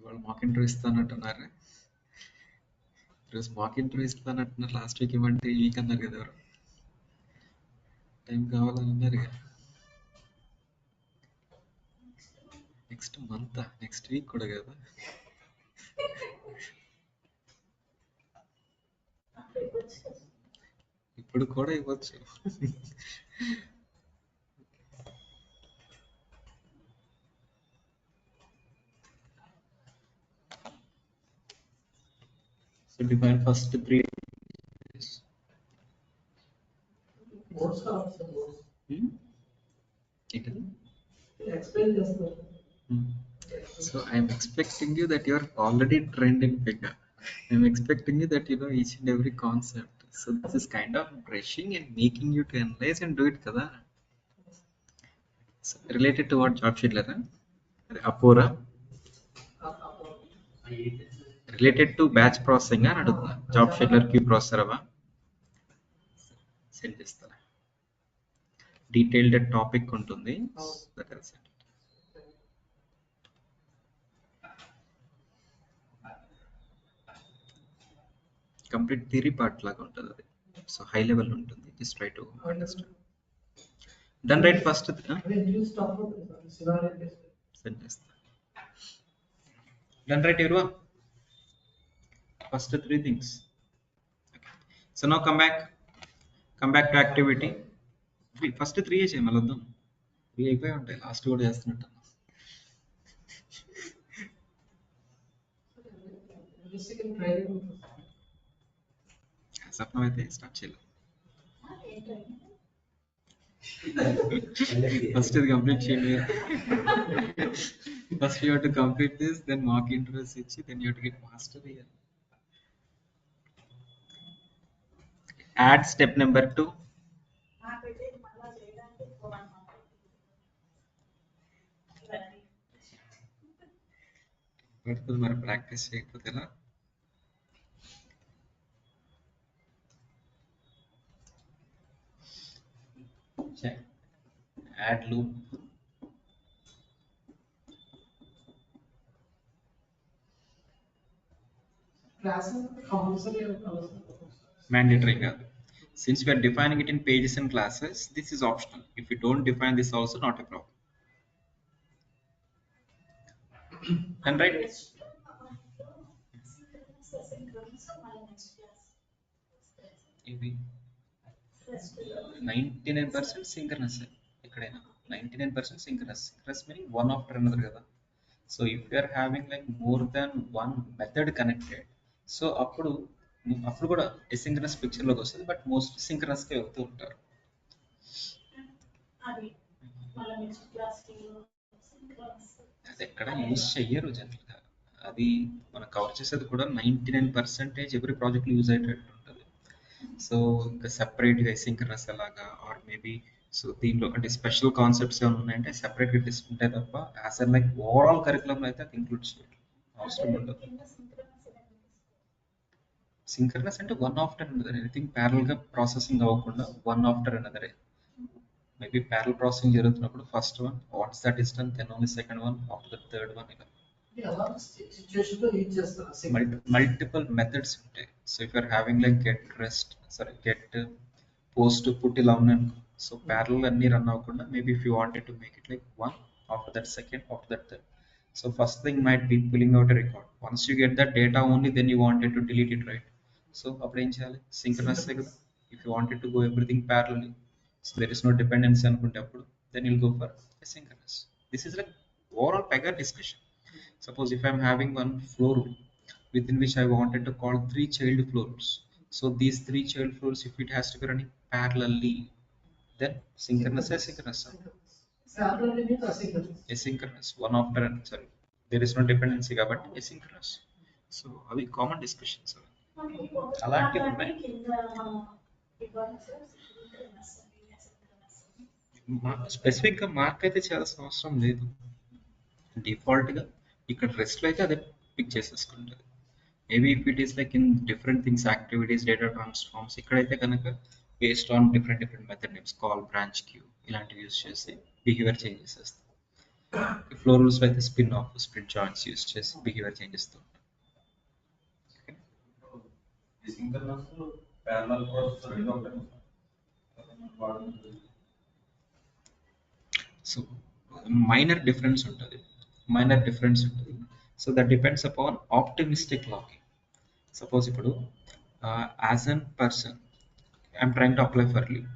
[SPEAKER 1] ఇవాళ మాక్ interview ఇస్తానంటున్నారు. ఈరోజు mock interview ఇస్తానంటున్నారు. Last week ఇవ్వండి, ఈ week అన్నారు కదా ఎవరు. Time కావాలని అన్నారు కదా. నెక్స్ట్ మంత్, నెక్స్ట్ వీక్ కూడా కదా. ఇప్పుడు కూడా ఇవ్వచ్చు. So define first three.
[SPEAKER 2] Boards are also boards.
[SPEAKER 1] ఏంటది?
[SPEAKER 2] Explain చేస్తున్నారు.
[SPEAKER 1] So I'm expecting you that you're already trained in Pega. I'm expecting you that you know each and every concept. So this is kind of brushing and making you to analyze and do it kada. So related to what job scheduler? Apora. Related to batch processing అని అడుగుతున్నా. Job scheduler queue processor అవా send చేస్తారా. Detailed topic ఉంటుంది. Complete theory part లాగా ఉంటుంది అది. So high level ఉంటుంది. Just try to understand. Done right first send చేస్తా. Done right everyone? First three things. Okay. So now come back to activity. First three is మళ్ళొద్దాం. 3 అయిపోయి ఉంటాయి. Last కూడా చేస్తున్నట్టు. సప్నం అయితే స్టార్ట్ చేయలేదు. ఫస్ట్ ఇది కంప్లీట్ చేయండి. First you have to complete this, then mock interviews ichi, then you have to get mastery. Add step number 2. పెడుతుంది మరి ప్రాక్టీస్ చేయకపోతే ఎలా? Add loop.
[SPEAKER 2] Class compulsory
[SPEAKER 1] Mandatory కాదు. Since we are defining it in pages and classes, this is optional. If you don't define this also, not a problem. And right, ఇది 99% synchronous ఎక్కడైనా 99% synchronous. Synchronous meaning one after another కదా. So if you are having like more than one method connected, so అప్పుడు కూడా asynchronous picture లోకి వస్తుంది, but most synchronous గా అవుతూ ఉంటారు. అది ఎక్కడ యూజ్ చెయ్యరు జనరల్ గా. అది మనం కవర్ చేసేది కూడా 99% ఎవ్రీ ప్రాజెక్ట్ యూజ్ అయ్యేటట్టు ఉంటుంది. సో ఇంకా సెపరేట్ గా సింక్రనస్ అలాగా, ఆర్ మేబీ సో దీనిలో అంటే స్పెషల్ కాన్సెప్ట్స్ ఏమైనా ఉన్నాయంటే సెపరేట్ గా తీసుకుంటే తప్ప as an like overall curriculum అయితే అది ఇంక్లూడ్ చేయాలి, అవసరం ఉండదు. సింక్రనస్ అంటే one after another, anything parallel గా ప్రాసెసింగ్ అవ్వకుండా one after another. Maybe parallel processing జరుగుతున్నప్పుడు first one, what's that is done, then only second one, after the third one, ఇలా
[SPEAKER 2] సిచ్యువేషన్ లో యూజ్ చేస్తారు.
[SPEAKER 1] మల్టిపుల్ మెథడ్స్ ఉంటాయి. So if you're having like get post put ఇలా ఉన్నాయి, so parallel అన్ని run అవ్వకుండా maybe if you wanted to make it like one, after that second, after that third. So first thing might be pulling out record. Once you get that data only, then you wanted to delete it, right? So అప్పుడు ఏం చేయాలి? Synchronous కదా. If you wanted to go everything parallelly, so there is no dependency అనుకుంటే అప్పుడు then you'll go for asynchronous. This is like overall Pega discussion. Suppose if I'm having one floor rule within which I wanted to call three child floor rules. So these three child floors, if it has to be running parallelly, then synchronous, asynchronous.
[SPEAKER 2] Parallel means asynchronous.
[SPEAKER 1] Asynchronous, one after another. Sorry, there is no dependency, but asynchronous. So అవి common discussions. అలాంటివి ఉన్నాయి. Specific గా mark అయితే చేయాల్సిన అవసరం లేదు. Default గా ఇక్కడ రెస్ట్ అయితే అదే పిక్ చేసేసుకుంటుంది. Maybe if it is like in different things, activities, data transforms, ఇక్కడైతే కనుక based on different method names, call, branch, queue ఇలాంటివి యూస్ చేసి బిహేవియర్ చేంజ్ చేసేస్తాం. ఫ్లోర్ రూల్స్ అయితే spin off, split joints use చేసి బిహేవియర్ చేంజ్ చేస్తూ ఉంటాం. So minor difference ఉంటుంది. So that depends upon optimistic locking. Suppose ఇప్పుడు as an person I'm trying to apply for leave,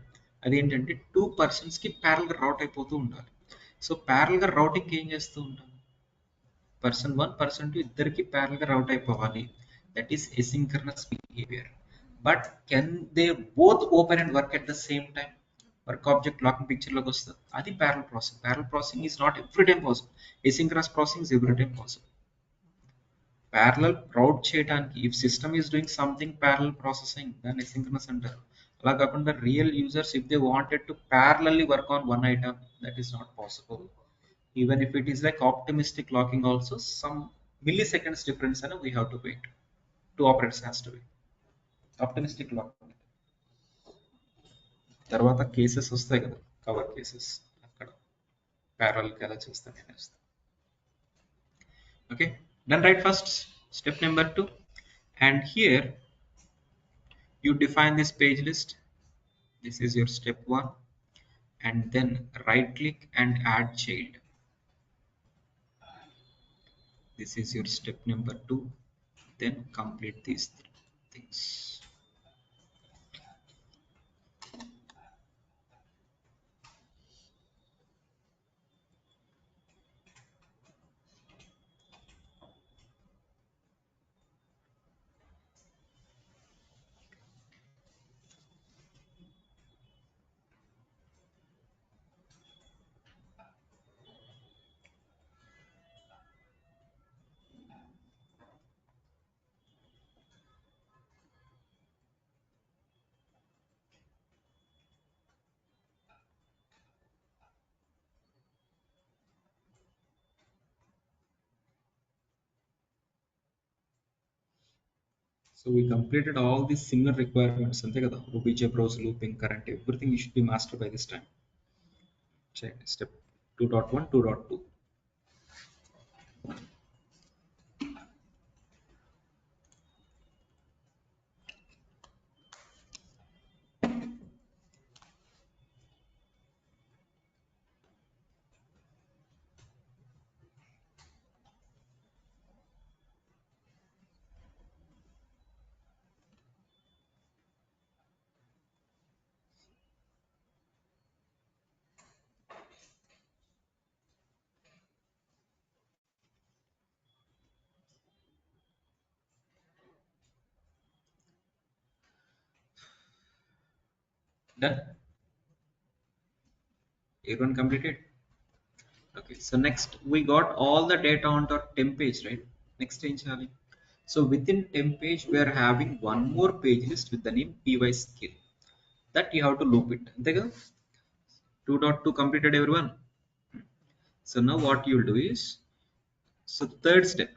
[SPEAKER 1] అదేంటంటే 2 పర్సన్స్కి ప్యారల్గా రౌట్ అయిపోతూ ఉండాలి. సో ప్యారల్గా రౌటింగ్ ఏం చేస్తూ ఉంటాం? పర్సన్ 1, పర్సన్ 2 ఇద్దరికి ప్యారల్గా రౌట్ అయిపోవాలి. That is asynchronous behaviour. But can they both open and work at the same time? Work object locking పిక్చర్లోకి వస్తుంది. అది parallel processing. Parallel processing is not every time possible. Asynchronous processing is every time possible. Parallel route చేయడానికి if system is doing something parallel processing, దాన్ని asynchronous అంటారు. అలా కాకుండా real users if they wanted to parallelly work on one item, that is not possible. Even if it is like optimistic locking also, some milliseconds difference and we have to wait. 2 operators has to wait. Optimistic locking. తర్వాత cases వస్తాయి కదా, cover cases, అక్కడ parallel కి ఎలా చేస్తాను నేను. Okay, done right. First step number 2, and here you define this page list. This is your step 1, and then right click and add child. This is your step number 2, then complete these things. So we completed all these similar requirements. Ante kada, OBJ, browse, looping, current, everything you should be mastered by this time. Check step 2.1, 2.2. Done. Everyone completed. Okay, so next we got all the data onto our temp page, right? Next change, Charlie. So within temp page, we are having one more page list with the name py skill. That you have to loop it. There you go. 2.2 completed, everyone. So now what you will do is, so third step.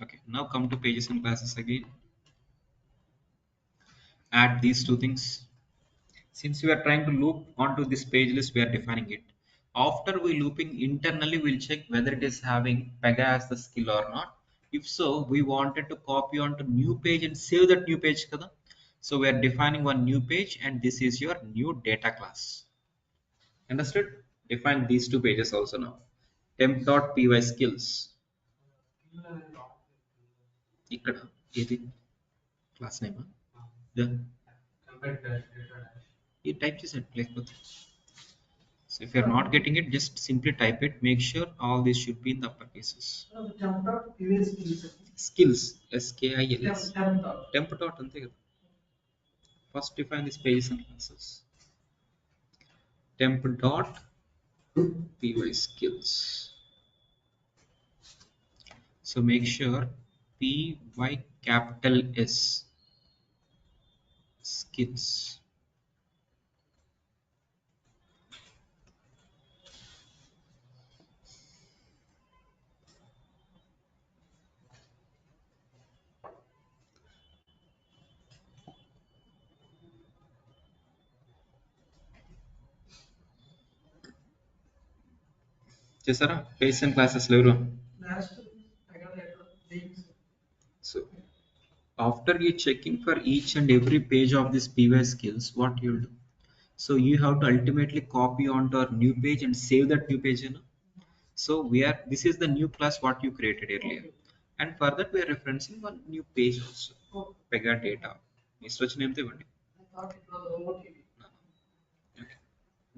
[SPEAKER 1] Okay, now come to pages and classes again. Add these two things. Since we are trying to loop onto this page list, we are defining it. After we looping internally, we'll check whether it is having Pega as the skill or not. If so, we wanted to copy onto new page and save that new page. Kada? So we are defining one new page and this is your new data class. Understood? Define these two pages also now. temp.py skills. ఇక్కడ ఏది class name ఈ type చేసాడు లేకపోతే. So if you're not getting it, just simply type it. Make sure all this should be in the upper cases. Skills, skills. Temp dot ante kada. First define this pages and classes. Temp dot py skills. So make sure py capital S skills. చేసారా face and classes ఎవరు? So after you checking for each and every page of this py skills, what you'll do, so you have to ultimately copy onto our new page and save that new page, you know. So this is the new class what you created earlier, and for that we are referencing one new page also, Pega data. Mr. Name ఇవ్వండి. Okay.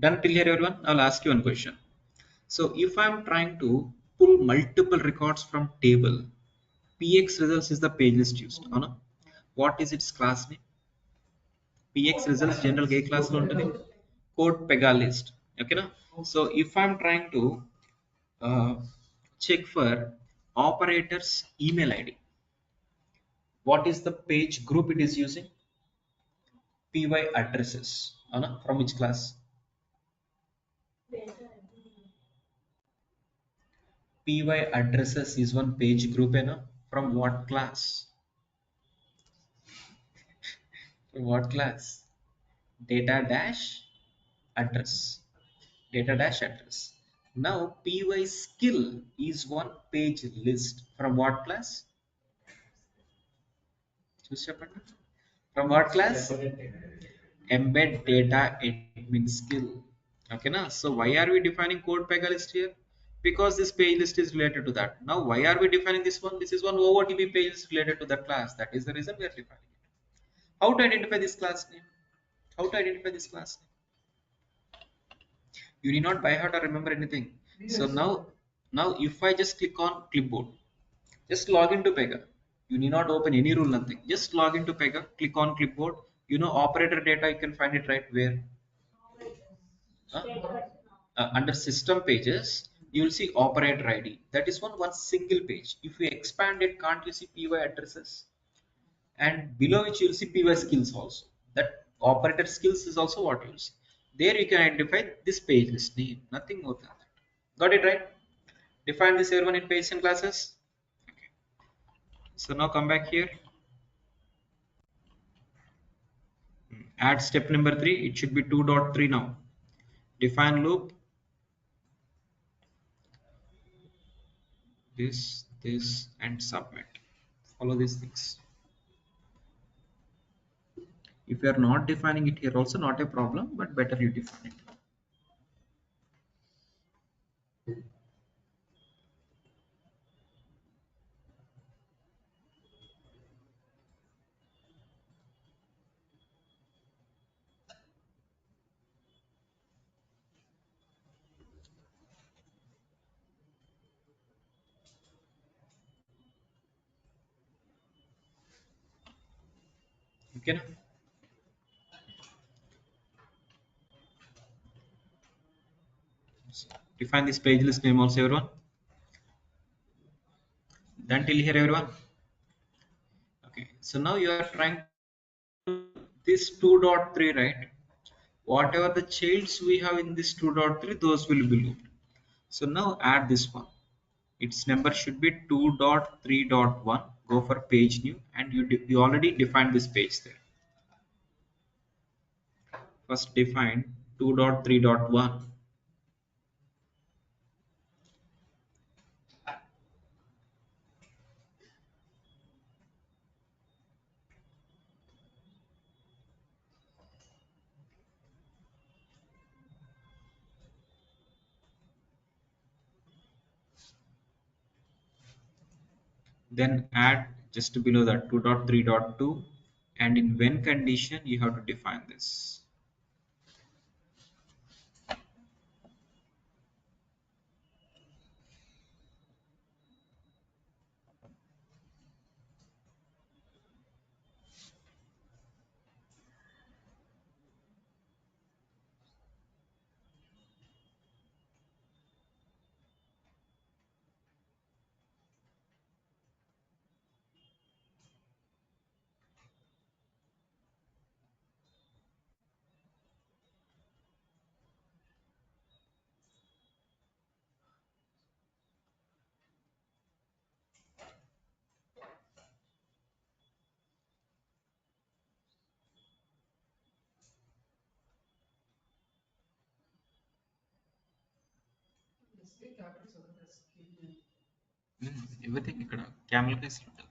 [SPEAKER 1] Done till here, everyone? I'll ask you one question. So if I'm trying to pull multiple records from table, px results is the page list used. Anna, what is its class name? px results general గా ఏ class లో ఉంటుంది? Code Pagelist. Okay na? So if I'm trying to check for operators email id, what is the page group it is using? Py addresses. Anna, from which class? Py addresses is one page group, Anna. From what class? From what class? Data dash address. Data dash address. Now py skill is one page list. From what class? Choose చెప్పండి. From what class? Embed data admin skill. Okay na? So why are we defining code Pagelist here? Because this page list is related to that. Now why are we defining this one? This is one OOTP page list related to that class. That is the reason we are defining it. How to identify this class name? How to identify this class name? You need not by heart or remember anything. So now if I just click on clipboard, just log into Pega. You need not open any rule, nothing. Just log into Pega, click on clipboard. You know operator data, you can find it right where? Huh? Under system pages, you will see operator ID. That is one single page. If you expand it, can't you see py addresses? And below which you will see py skills also. That operator skills is also what you will see. There you can identify this page list name, nothing more than that. Got it right? Define this everyone in pages and classes. Okay. So now come back here. Add step number 3. It should be 2.3 now. Define loop. This and submit. Follow these things. If you are not defining it here also, not a problem, but better you define it. Okay na? Define this page list name also, everyone. Then till here, everyone. Okay, so now you are trying to this 2.3, right? Whatever the childs we have in this 2.3, those will be looped. So now add this one. Its number should be 2.3.1. Go for page new, and you already defined this page there. First define 2.3.1. Then add just below that 2.3.2, and in when condition you have to define this. Everything ఇక్కడ camel case లో ఉంటుంది.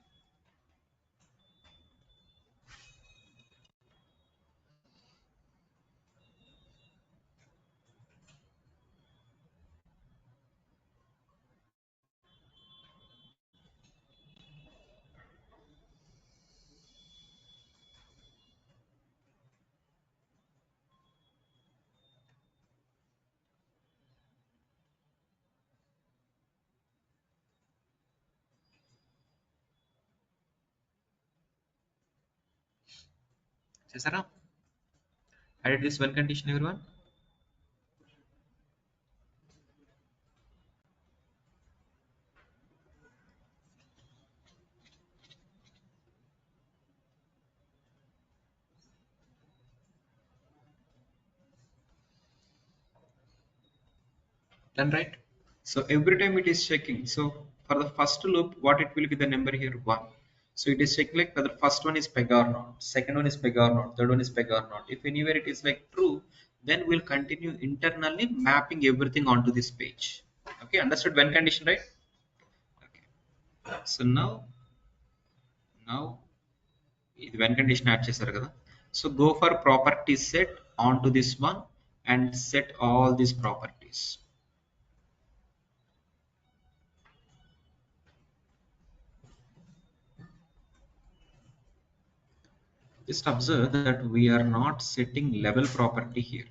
[SPEAKER 1] చేశారా? Added this one condition, everyone. Done, right? So every time it is checking. So for the first loop, what it will be the number here 1. So it is checking like whether first one is Pega or not, second one is Pega or not, third one is Pega or not. If anywhere it is like true, then we'll continue internally mapping everything onto this page. Okay, understood when condition, right? Okay. So now ఇది when condition add చేశారు కదా. So go for property set onto this one and set all these properties. Just observe that we are not setting level property here.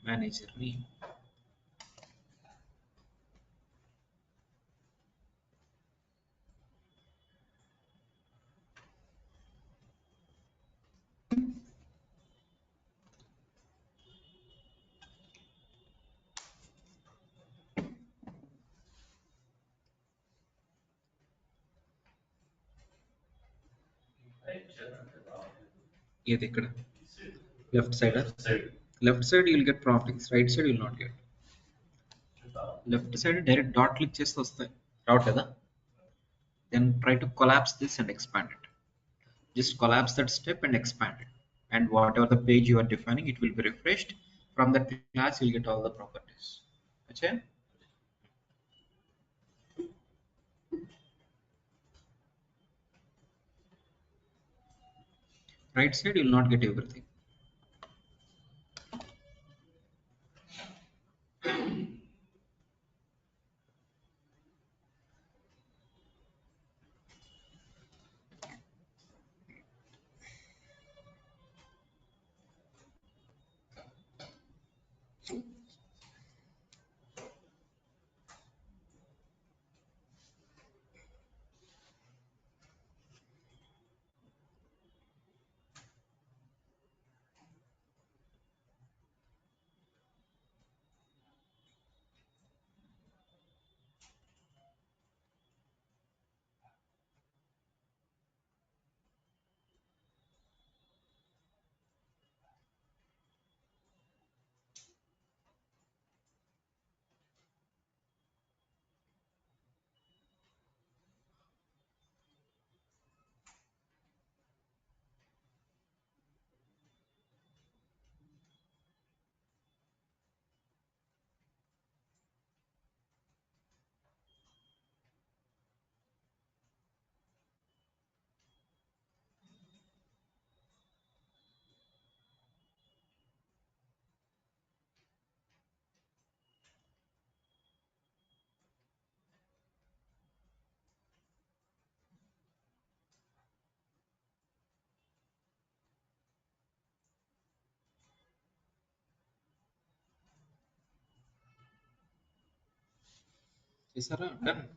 [SPEAKER 1] Manager name. ఏది ఇక్కడ left side left side you will get properties, right side you will not get. Left side direct dot click చేస్తే వస్తాయి రావట్ కదా. Then try to collapse this and expand it. Just collapse that step and expand it, and whatever the page you are defining, it will be refreshed. From that class you'll get all the properties. Okay. Right side you will not get everything. Isara, done.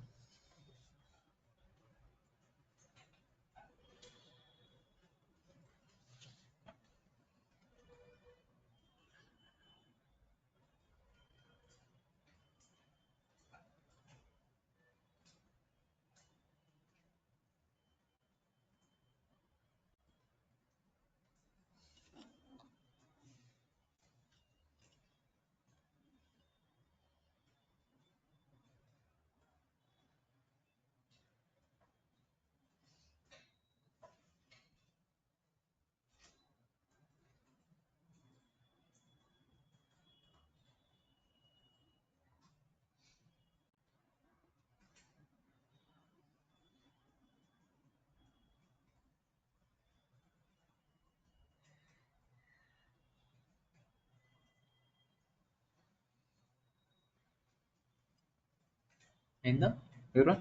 [SPEAKER 1] Ainda? Everyone?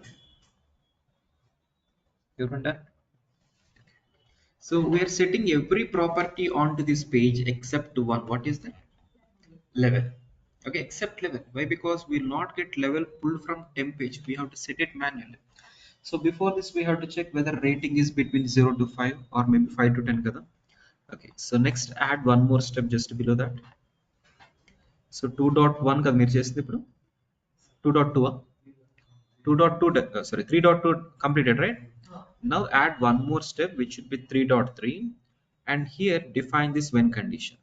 [SPEAKER 1] Everyone done? So we are setting every property onto this page except one. What is that? Level. Okay, except level. Why? Because we will not get level pulled from temp page. We have to set it manually. So before this, we have to check whether rating is between 0 to 5 or maybe 5 to 10 kada. Okay, so next add one more step just below that. So 2.1 కదా మీరు చేసింది ఇప్పుడు 2.2 2.2 sorry 3.2 completed, right? Now add one more step which should be 3.3 and here define this when condition.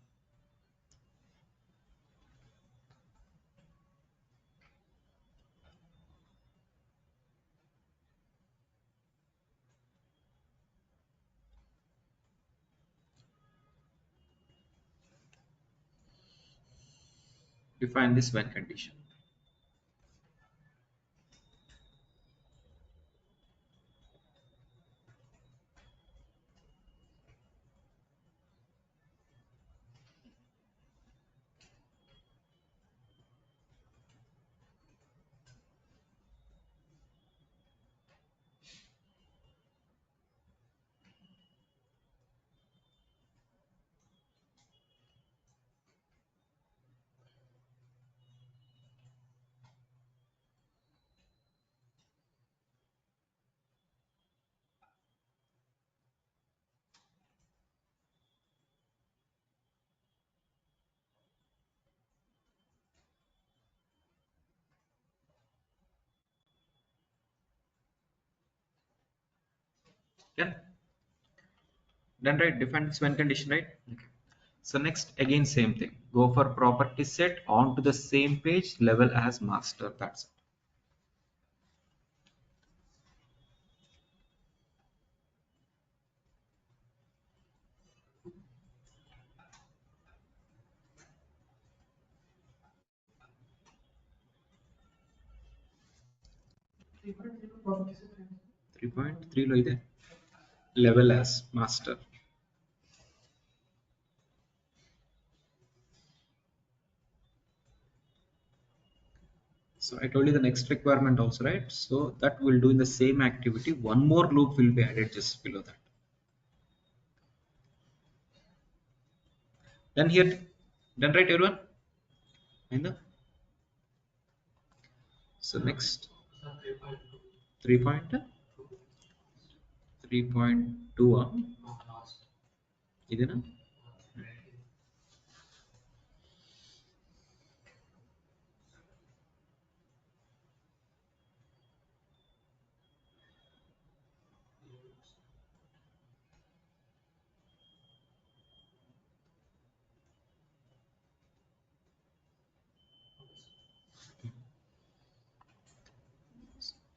[SPEAKER 1] Define this when condition. Yeah, done, right? Define this when condition, right? Okay. So next again same thing, go for property set onto the same page level as master. That's it.
[SPEAKER 2] properties.
[SPEAKER 1] 3.3 lo ide level as master. So I told you the next requirement also, right? So that will do in the same activity. One more loop will be added just below that. Then here, done, right, everyone? In the so next 3.2 ಇದೆನಾ?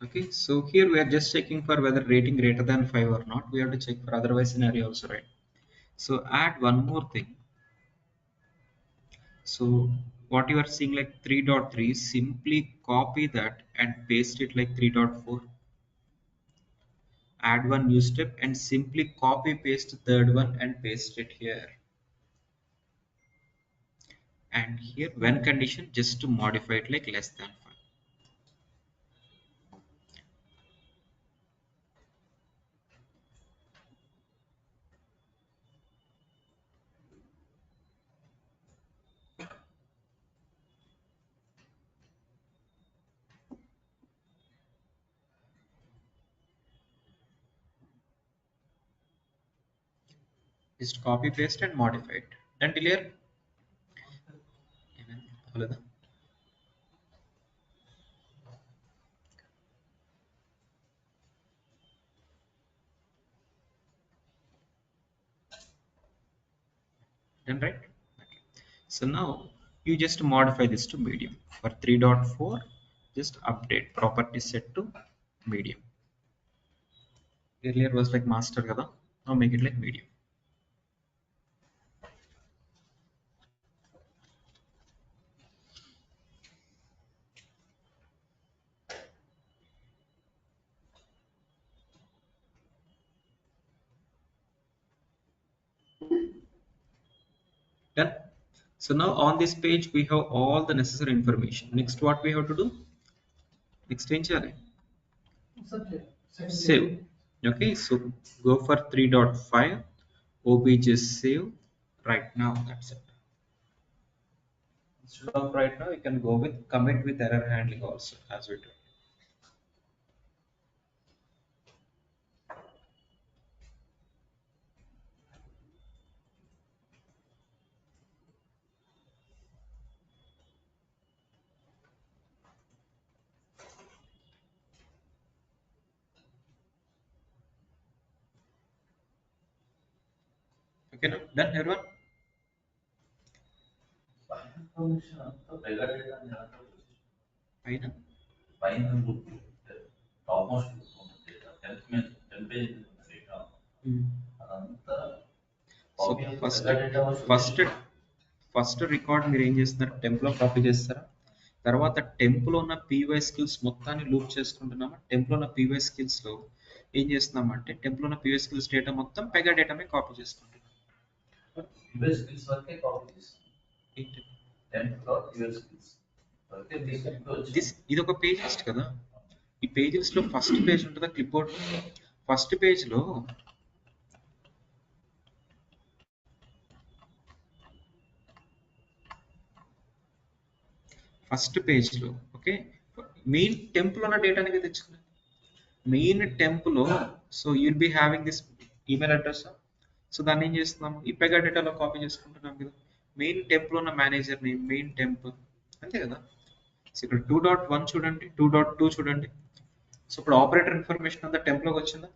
[SPEAKER 1] Okay, so here we are just checking for whether rating greater than 5 or not. We have to check for otherwise scenario also, right? So add one more thing. So what you are seeing like 3.3, simply copy that and paste it like 3.4. Add one new step and simply copy paste the third one and paste it here. And here when condition, just to modify it like less than 5. Just copy paste and modify it. Then clear. Done, right? Okay. So now you just modify this to medium. For 3.4, just update property set to medium. Earlier was like master kada. Now make it like medium. Done. So now on this page we have all the necessary information. Next what we have to do? Next change save. Okay, so go for 3.5 obj save right now. That's it. Instead of right now, you can go with commit with error handling also as we do. Okay, now done everyone. Fine. So first record మీరు ఏం చేస్తున్నారు, టెంప్లో copy చేస్తారా? తర్వాత టెంప్లో ఉన్న py skills మొత్తాన్ని loop చేసుకుంటున్నామా? టెంప్లో ఉన్న py స్కిల్స్లో ఏం చేస్తున్నామంటే టెంప్లో ఉన్న పీవై స్కిల్స్ డేటా మొత్తం పెగా డేటామే కాపీ చేసుకుంటున్నాం. ఇది ఒక పేజ్ లిస్ట్ కదా. ఈ పేజ్ లిస్ట్ లో ఫస్ట్ పేజ్ ఉంటుందా క్లిప్ బోర్డ్. ఫస్ట్ పేజ్ లో ఓకే మెయిన్ టెంపుల్ ఉన్న డేటాని తెచ్చుకున్నాను. Main temple so you'll be having this email address. So దాన్ని ఏం చేస్తున్నాము, ఈ పెగా డేటాలో కాపీ చేసుకుంటున్నాం కదా. మెయిన్ టెంపుల్ ఉన్న మేనేజర్ నేమ్ మెయిన్ టెంపుల్ అంతే కదా. సో ఇక్కడ 2.1 చూడండి, 2.2 చూడండి. సో ఇప్పుడు ఆపరేటర్ ఇన్ఫర్మేషన్ అంతా టెంప్లోకి వచ్చిందా?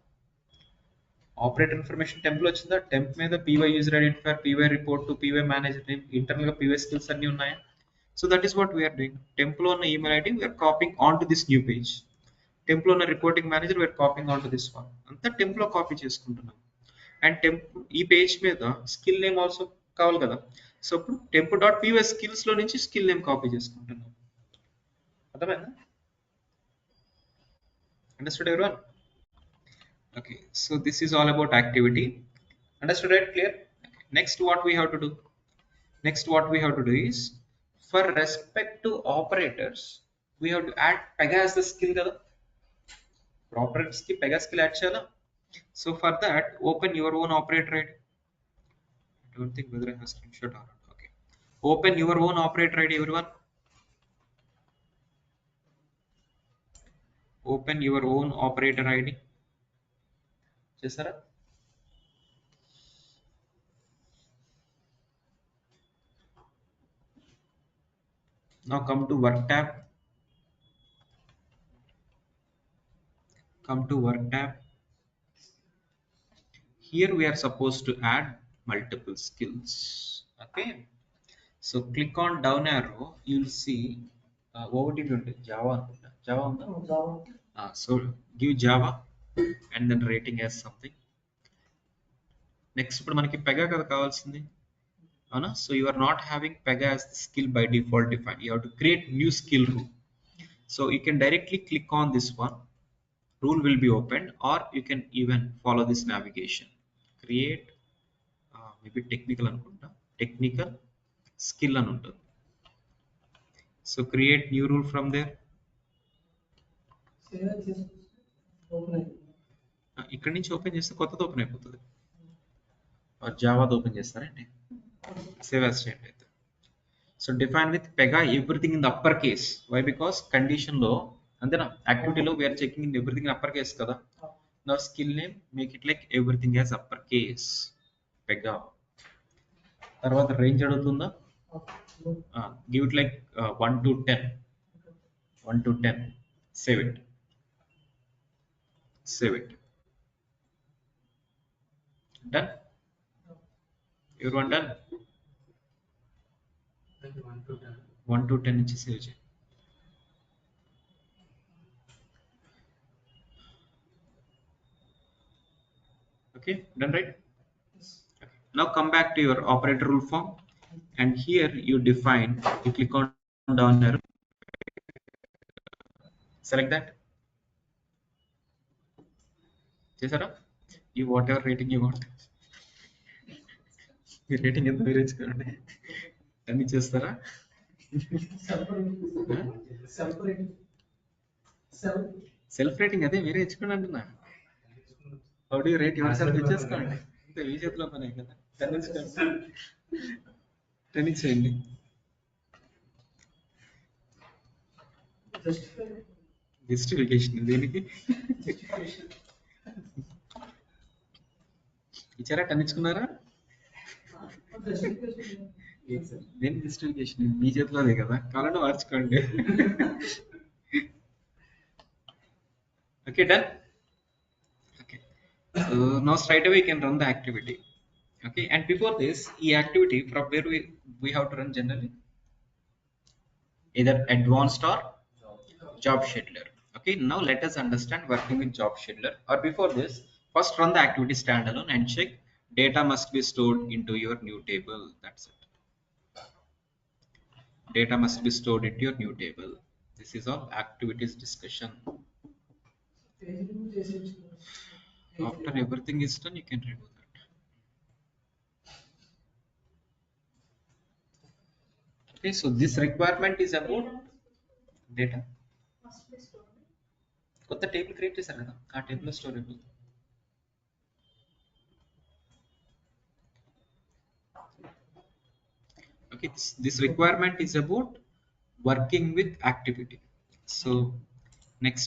[SPEAKER 1] ఆపరేటర్ ఇన్ఫర్మేషన్ టెంప్లో వచ్చిందా? టెంప్ మీద PY user identifier, PY report, PY manager name, internal గా పీవై స్కిల్స్ అన్ని ఉన్నాయా? So that is what we're doing. టెంప్లో ఉన్న email ID we're copying on to this new page. టెంప్లో ఉన్న reporting manager we're copying on to this one. అంతా టెంప్లో copy చేసుకుంటున్నాం. అండ్ టెంప్ ఈ పేజ్ మీద స్కిల్ నేమ్ ఆల్సో కావాలి కదా. సో ఇప్పుడు టెంప్ డాట్ పీవై స్కిల్స్ లో నుంచి స్కిల్ నేమ్ కాపీ చేసుకుంటున్నాం. అర్థమైందా? Understood everyone? Okay, so this is all about activity. Understood, right? Clear? Okay. Next what we have to do? Next what we have to do is, for respect to operators, we have to add Pega as the skill kada. For operators ki Pega skill add chala. So for that, open your own operator ID. I don't think whether I have screenshot or not. Okay. Open your own operator ID, everyone. Open your own operator ID. Chesara? Now come to work tab. Come to work tab. Here we are supposed to add multiple skills. Okay. So click on down arrow. You'll see OOTP Java. So give Java and then rating as something. Next ఇప్పుడు మనకి Pega కదా కావాల్సింది అవునా. So you are not having Pega as the skill by default defined. You have to create new skill rule. So you can directly click on this one. Rule will be opened, or you can even follow this navigation. Create maybe technical anukunta, technical skill అని ఉంటుంది. So create new rule from there. ఇక్కడ నుంచి open చేస్తే కొత్తది open అయిపోతుంది. జావాది open చేస్తారండి, save as చేయండి అయితే. So define with Pega everything in the upper case. Why? Because condition లో అంతేనా, యాక్టివిటీలో we're checking in everything upper case కదా. నా skill name make it like everything as upper case. Pega. తర్వాత range అడుగుతుందా? Give it like 1 to 10. 1 to 10. Save it. Save it. Done? Everyone done? 1 to 10 నుంచి save చేయి. Okay, done, right? Okay. Now come back to your operator rule form, and here you define, you click on down arrow, select that. చేసారా? You whatever rating you want. ఈ rating ఎంత మీరు ఇచ్చుకోండి. అన్ని చేస్తారా? Self rating అదే మీరే ఇచ్చుకోండి అంటున్నా. How do you rate yourself ఇచ్చేసుకోండి. అంతే మీ చేతిలో పనే కదా. 10 ఇచ్చుకోండి. 10 ఇచ్చేయండి. జస్టిఫికేషన్ దేనికి ఇచ్చారా? 10 ఇచ్చుకున్నారా? దేనికి జస్టిఫికేషన్? మీ చేతిలోనే కదా, కావాలంటే మార్చుకోండి. Okay, done. Okay, so now straight away you can run the activity. Okay, and before this activity, from where we have to run generally, either advanced or job scheduler. Okay, now let us understand working with job scheduler. Or before this, first run the activity standalone and check data must be stored into your new table. That's it. Data must be stored into your new table. This is all activities discussion. After everything is done, you can redo that. Okay, so this requirement is about data.
[SPEAKER 4] Must be stored.
[SPEAKER 1] కొత్త table create చేశారు కదా, ఆ table స్టోరేబుల్. Okay, this requirement is about working with activity. So next